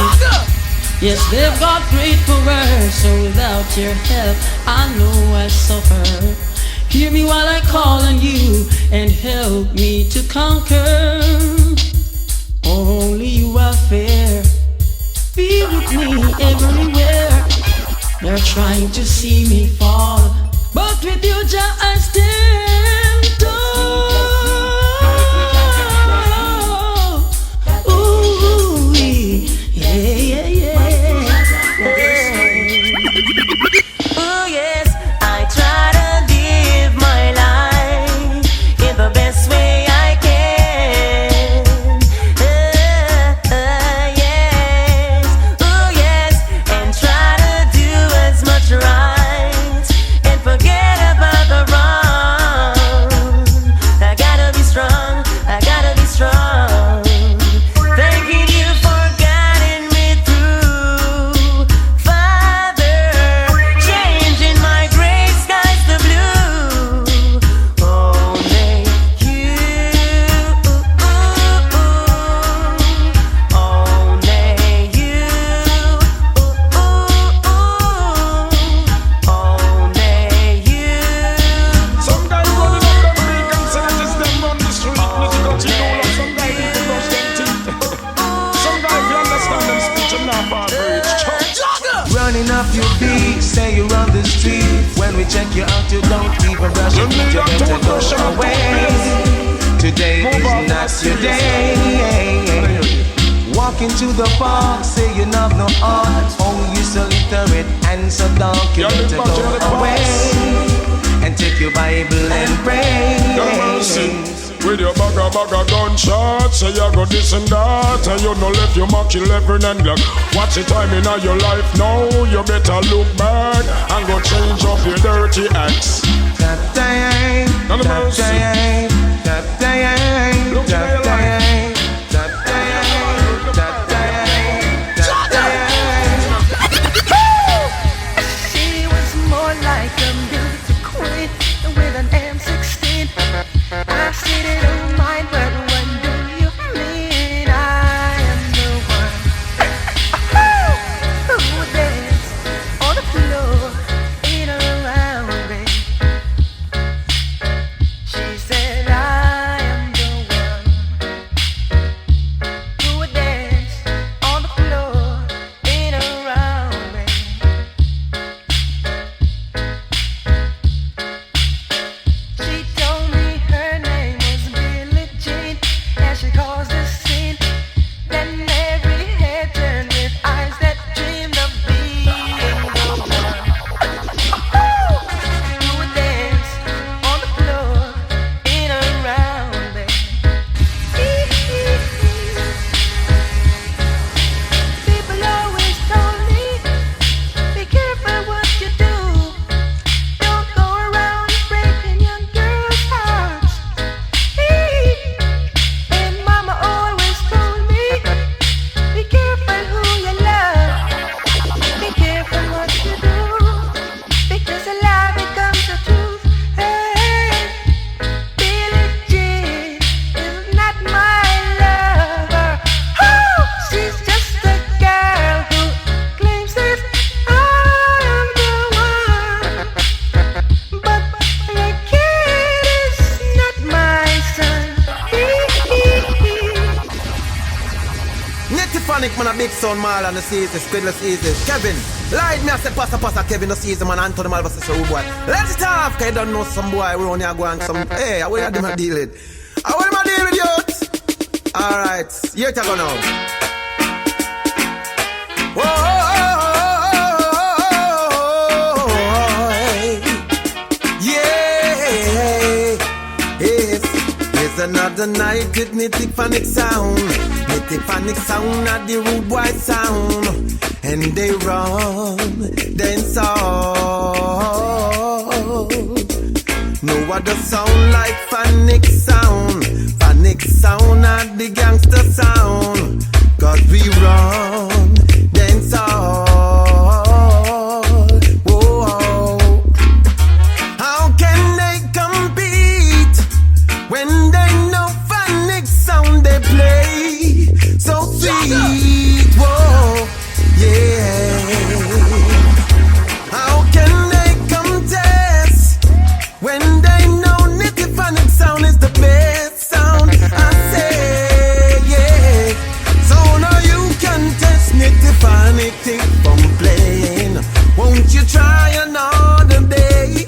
Yes, they've got great power, so without your help, I know I suffer. Hear me while I call on you and help me to conquer. Only you are fair. Be with me everywhere. They're trying to see me fall, but with you, Jah, I stand tall. Ooh, yeah. Oh yes, I try to live my life in the best way I can. Yes, and try to do as much right and forget about the wrong. I gotta be strong, thanking you for guiding me through, Father, changing my gray skies to blue. Only you, only you, only you. Some guys running up them big and say that it's them run the street. Music got you know, like some guys need to brush them teeth. Some guys, you understand them speech and not bad bridge. Running up your beat, say you're on the street. When we check you out, you don't even brush your teeth. You better go away. Today is not your day. Walk into the park, say you have no heart. Oh, you so illiterate and so dark. You better go away and take your Bible and pray. With your bag of gunshot, say you go this and that, and you no left your mark 11 and Glock. What's the time in your life now? You better look back and go change up your dirty acts. Tap time, None of tap mercy. time, tap time, Look tap at your life. time, tap time, tap time, tap time. She was more like a beauty queen with an M16. I said it on mine, but what do you mean? I am the one who would dance on the floor in and around me. She said Panic man a big son mal and the season, squidless easy. Kevin, lied me I say passa Kevin the season man Anthony Malva says so boy. Let it off, cause you don't know some boy we only go and some hey, I will them a deal with. I will my deal with you. Alright, here to go now. Whoa. Another night with Nitty-Panic sound. Nitty-Panic sound at the rude boy sound. And they run, dance all. No other sound like Panic sound. Panic sound at the gangster sound. Cause we run, dance all. Whoa. How can they compete when they sound they play so sweet, whoa, yeah. How can they contest when they know Nitty-Panic sound is the best sound? I say, yeah. So now you can test Nitty-Panic thing from playing. Won't you try another day?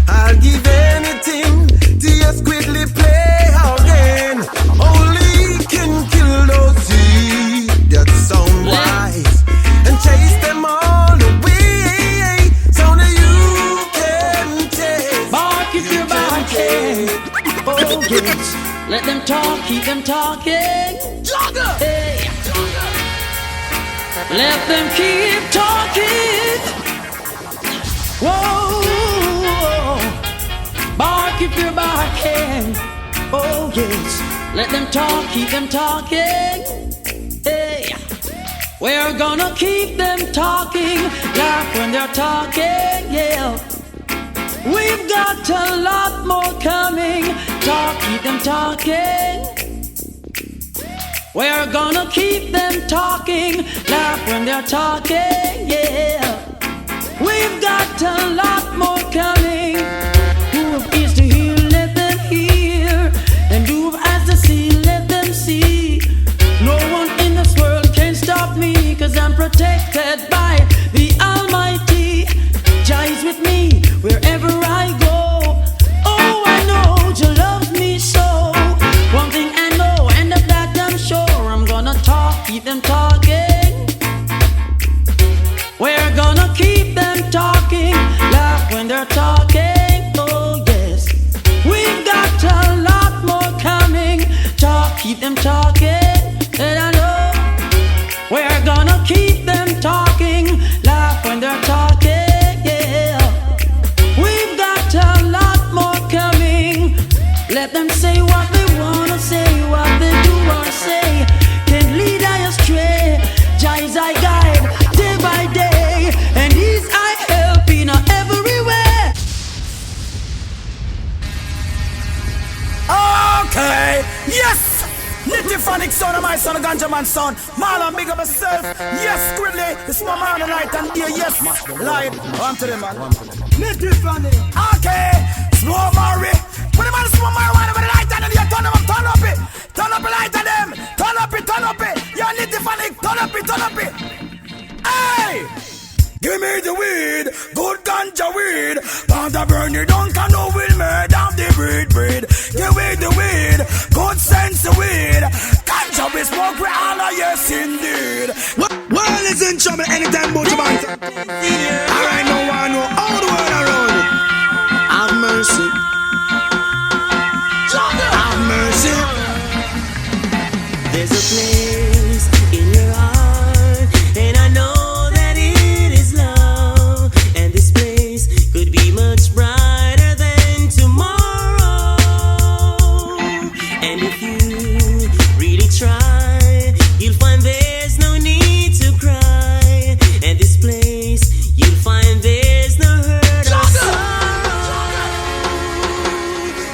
I'll give anything to your squidly play again. Only can kill those seeds that sound wise and chase them all away. So that you can taste. Bark if you're barking. Oh yes. Let them talk, keep them talking. Hey. Let them keep talking. Whoa. Bark if you're barking. Oh yes. Let them talk, keep them talking. Hey, we're gonna keep them talking. Laugh when they're talking, yeah. We've got a lot more coming. Talk, keep them talking. We're gonna keep them talking. Laugh when they're talking, yeah. We've got a lot more coming. Who is to hear, let them hear. And who has to see, let them see. No one in this world can stop me, cause I'm protected by the Almighty. Jah is with me wherever I go. Oh, I know Jah loves me so. One thing I know, and of that I'm sure. I'm gonna talk, keep them talking. We're gonna keep them talking. Laugh when they're talking. Oh yes. We've got a lot more coming. Talk, keep them talking. And I know we're gonna keep them talking. Laugh when they're talking, yeah. We've got a lot more coming. Let them say what they wanna say, what they do or say. Can't lead I astray. Jah is I guide day by day, and He's I help in every way. Okay, yes! Nitty-Panic son of my son, Ganja man son. Marlon, big up myself. Yes, Squidly, it's my man tonight and here, yes, light. On to them, man. Nitty-Panic. Okay, slow Murray. When the man slow marijuana with the light and you turn them up, turn up it. Turn up the light on them. Turn up it, turn up it. Yo, Nitty-Panic, turn up it, turn up it. Hey! Give me the weed, good ganja weed. Panda burn it down, can no will murder the breed. Give me the weed, good sense weed. Ganja we smoke we all are, yes indeed. Well, listen to me anytime Buju Banton. Alright, no one know all the world around. Have mercy. Have mercy. There's a place in your heart, and I know could be much brighter than tomorrow. And if you really try, you'll find there's no need to cry. And this place, you'll find there's no hurt or sorrow.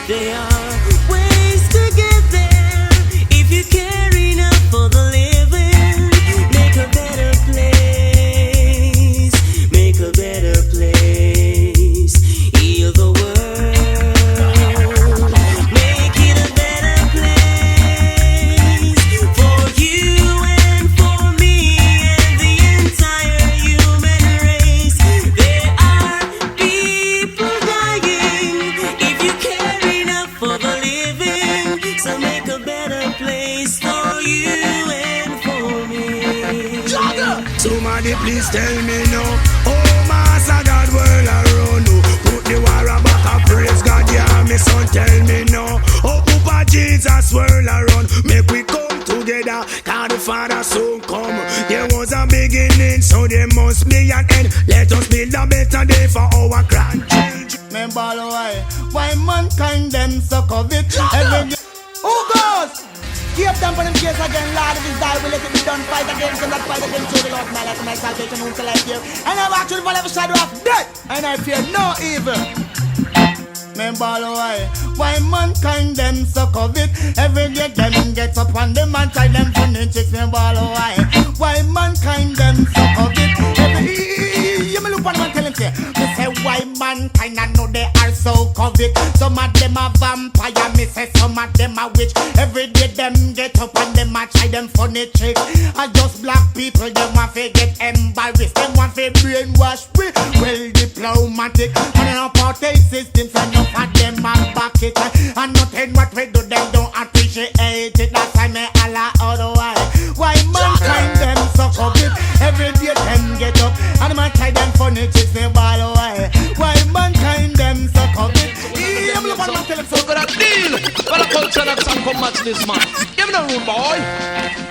There are ways to get there if you care enough for the living. Make a better place. Make a better place. The world, make it a better place for you and for me. Somebody please tell me no. Oh, Master God, world around. Put the war back and praise God, yeah, me son, tell me no. Oh, Papa Jesus, world around. Make we come together, cause the Father soon come. There was a beginning, so there must be an end. Let us build a better day for our grandchildren. Me ball why mankind them so covet. Who goes? Keep them for them case again, Lord. If it's die, we let it be done. Fight against them, that fight against you. The Lord, my life, my salvation, whom shall I fear? And I've actually for every shadow of death, and I fear no evil. Me ball why mankind them so covet. Every day them get up on them and try them funny tricks. Me ball why mankind them so covet. You me look on them and tell him say, me say why mankind I know they are so covet. Some of them are vampire, me say some of them are witch. Every day them get up and them and try them funny tricks. And just black people them want to get embarrassed. Them want to brainwash we. Well diplomatic and an apartheid system. So enough of them are back it. And nothing what we do them don't appreciate it. That's why me Allah otherwise. Why mankind them so covet. Every day them get up and them try them funny tricks. Me ball away. Why mankind them so covet. I'm looking at them so good at deal. Well, a culture that some come match this man. Give me the room, boy.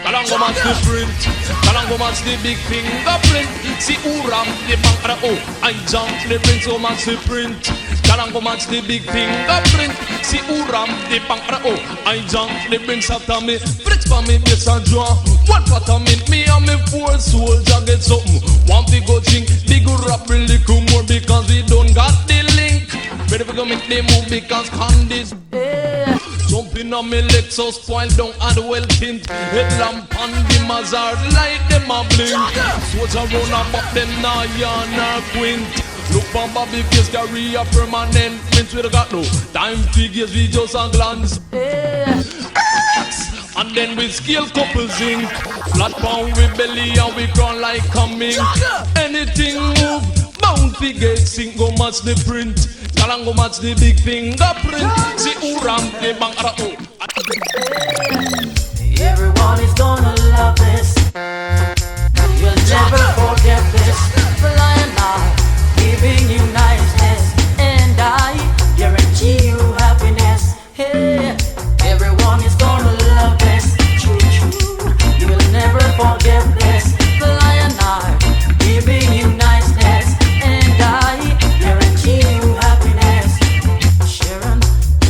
Kalango match the print. Kalango match the big fingerprint. See who ram the bank at the I jump the print, so match the print. Kalango match the big fingerprint. See who ram the bank at the I jump the print after me. Fritz for me, base and draw. One pot of mint, me and me poor soldier get something. One big go drink, big rap really cool more because we don't got the link. Ready for go make them move because Candice jumping on me legs so spoiled down and well tint. Headlamp on the mazard light them a blink. Soldier run up but them now yarn or quint. Look from Bobby face carry a permanent print. We don't got no time figures, we just a glance. And then we scale couples zinc. Flat pound with belly and we crown like coming. Anything move, bound figure sink go match the print. Kalango match the big fingerprint. See who ram the bank at the Everyone is gonna love this. You'll never forget this. Fly and I, giving you niceness, and I guarantee you happiness. Hey, everyone is gonna love this. Choo choo, you'll never forget this. Fly and I, giving you niceness, and I guarantee you happiness. Sharon,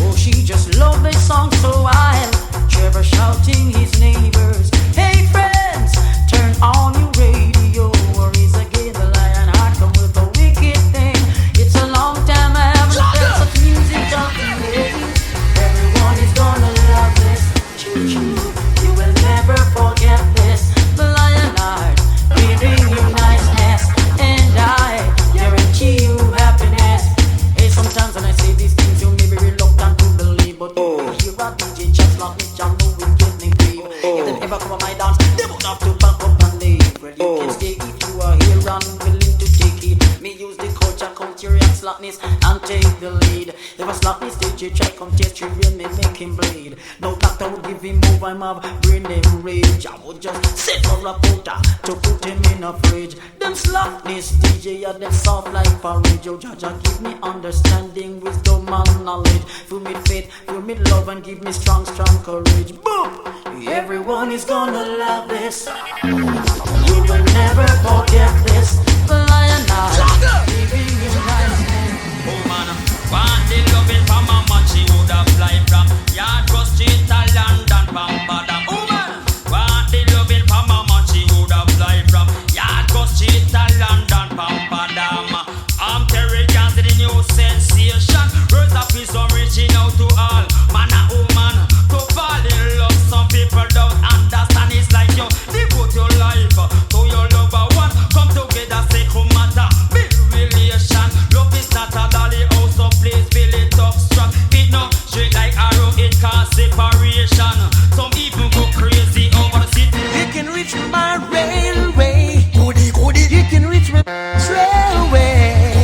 oh she just loved this song so wild. Trevor shouting his neighbors, hey friends, turn on your radio. Or is again the lion heart come with a wicked thing. It's a long time I haven't felt such music on the way. Everyone is gonna love this. Choo choo, you will never forget this. The lion heart, giving you niceness, and I guarantee you happiness. Hey, sometimes when I say these things, you may be reluctant to believe, but you hear a DJ just like me, John, know we get me free. If they ever come on my dance, they won't have to back up and leave. Well, you can stay if you are here and willing to take it. Me use the culture, culture and slackness and take the lead. If a slackness DJ try come test you, real me make him bleed. No doctor would give him move, I'm have brain them rage. I would just sit for a quota to put him in a fridge. Them slackness DJ are them soft like porridge. Yo, Jaja, give me understanding, wisdom and knowledge. Fill me faith, fill me love and give me strong, strong courage. Boom! Everyone is gonna love this. You will never forget this. Fly and I, giving you niceness. Oh man, want the loving from a man, she would have fly from Yard Cross Street to London, Pampadam. Oh man, want the loving from a man, she would have fly from Yard Cross Street to London, Pampadam. I'm Terry Johnson, the new sensation. Words of wisdom reaching out to all man and woman to fall in love. Some people don't understand. It's like you devote your life to your lover one. Come together, say come matter, build relation. Love is not a dolly house, so please feel it up strong. It no straight like arrow, it cause separation. Some even go crazy over the city. You can reach me by railway. You can reach me railway.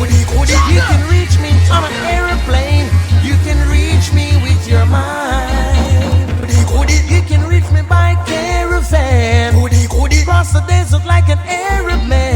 You can reach me on an airplane. You can reach me with your mind. You can reach me by caravan. Cross the desert like an Arab man.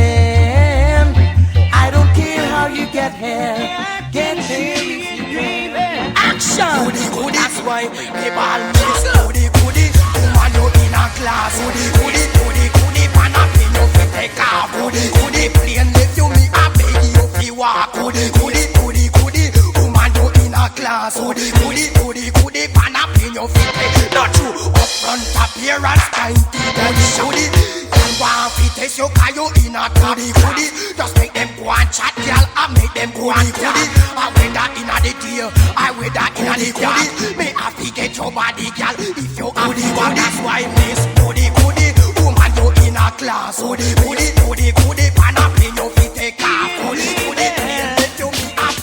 why they ball me. Goody, goody, woman you in a class. Goody, goody, goody, goody, pan up in your feet take off. Goody, goody, plain if you me a beg you fi walk. Goody, goody, goody, goody, woman you in a class. Goody, goody, goody, goody, pan up in your feet take. Not you up front appearance, kind goody, goody. And one fit test you 'cause you in a goody, goody. Just make them go and chat, girl, and make them go and goody. I wear that in a the day, I wear that in a the goody. Me have to get your body, girl, if you have the one. That's why miss goody, goody, woman you in a class. Goody, goody, goody, goody, pan up in your feet take off. Goody, goody, let you be up.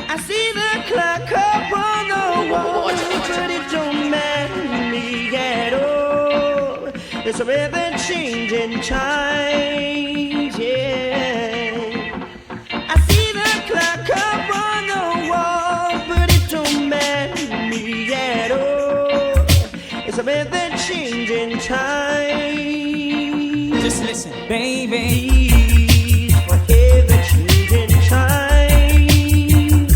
I see the clock up on the wall, but it don't matter me at all. There's a river changing times, yeah. I see the clock up on the wall, but it don't matter me at all. It's a river changing times. Just listen, baby. Forever changing times.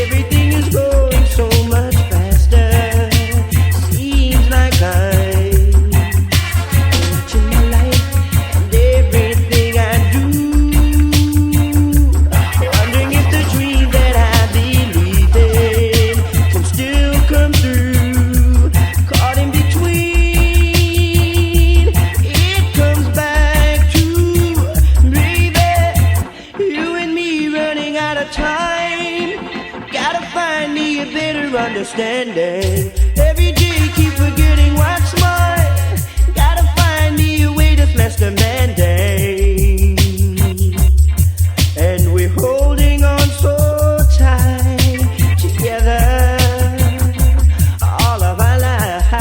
Everything is going so much faster. Seems like I'm watching my life and everything I do. Wondering if the dream that I believe in can still come through. Caught in between, it comes back to baby, you and me running out of time. Gotta find me a better understanding. Every day keep forgetting what's mine. Gotta find me a way to flesh the mandate. And we're holding on so tight together all of our lives.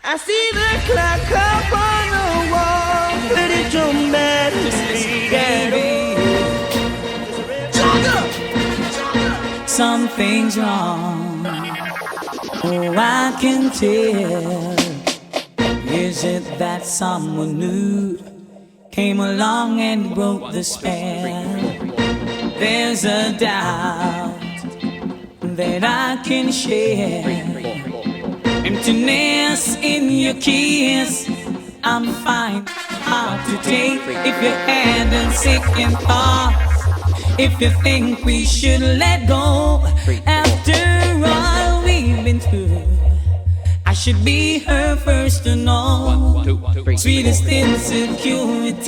I see the clock up on the wall, but it don't matter to me at all. Something's wrong. Oh, I can tell. Is it that someone new came along and broke the spell? There's a doubt that I can share. Emptiness in your kiss, I'm fine. Hard to take if you had a second thought. If you think we should let go after all we've been through, I should be her first to know. Sweetest insecurity,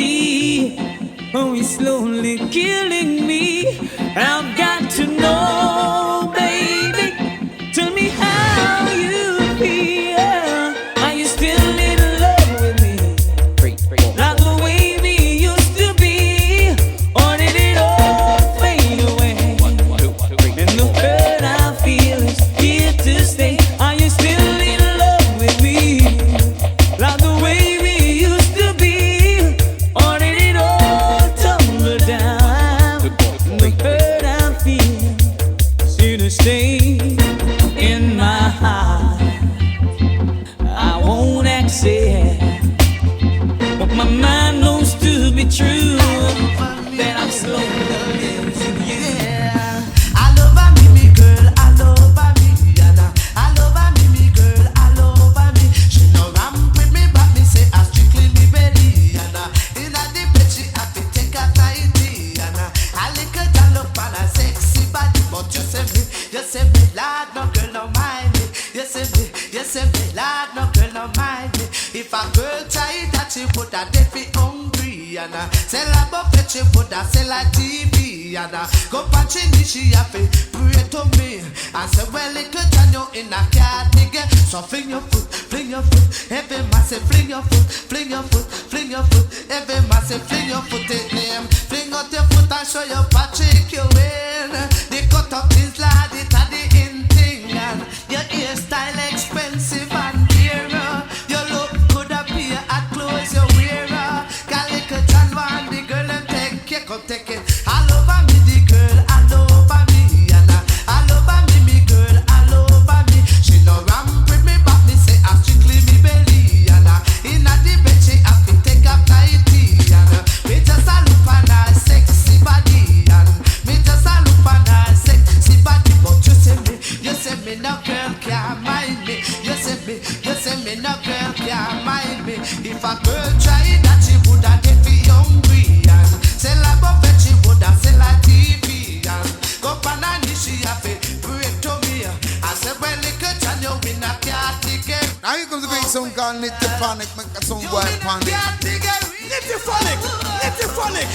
oh, it's slowly killing me. I've got to know, baby. Tell me how you feel. Are you still in love with me? Like the way we used to be, or did it all fade away? And the hurt I feel is here to stay. Are you still in love with me? Like the way we used to be, or did it all tumble down? And the hurt I feel is here to stay in my heart. I won't accept what my mind knows to be true, that I'm slowly losing you. I love her, me girl, I love her, me Yana. I love her, me girl, I love her, me. She no ramp with me, but me say I strictly me belly, Yana. Inna the bed she have to take a tighty, Yana. I lick her down up on a sexy body, but you say me, lad, no girl no mind me. You say me, lad, no girl no mind me. If a girl try that she put a defi hungry, Yana. Sell a buffet she put a sell a TV, Yana. Go punch in she have to pray to me. I say well little John you in a car nigga. So fling your foot, every man say fling your foot, fling your foot, fling your foot. Every man say fling your foot in name. Fling out your foot and show your Patrick you win. They cut up this lad, it a the in thing. And your hairstyle expensive and dearer. Your look could appear at clothes you wear. Calico John want the girl and take it, come take it. I love her, me the girl, I love her, me Yana. I love her, me girl, I love her, me. She no ramp with me, but me say I strictly me belly, Yana. Inna the bed she have to take up tighty, Yana. Me just a look for her sexy body, Yana. Me just a look some called Nitty-Phonic, make a some boy panic. Nitty-Phonic, Nitty-Phonic.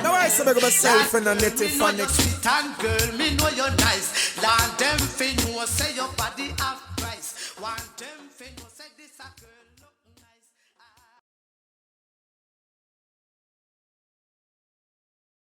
Now I say make myself and a Nitty-Phonic. Sweet and girl, me know you're nice. Land them fin, you say your body have price. Want them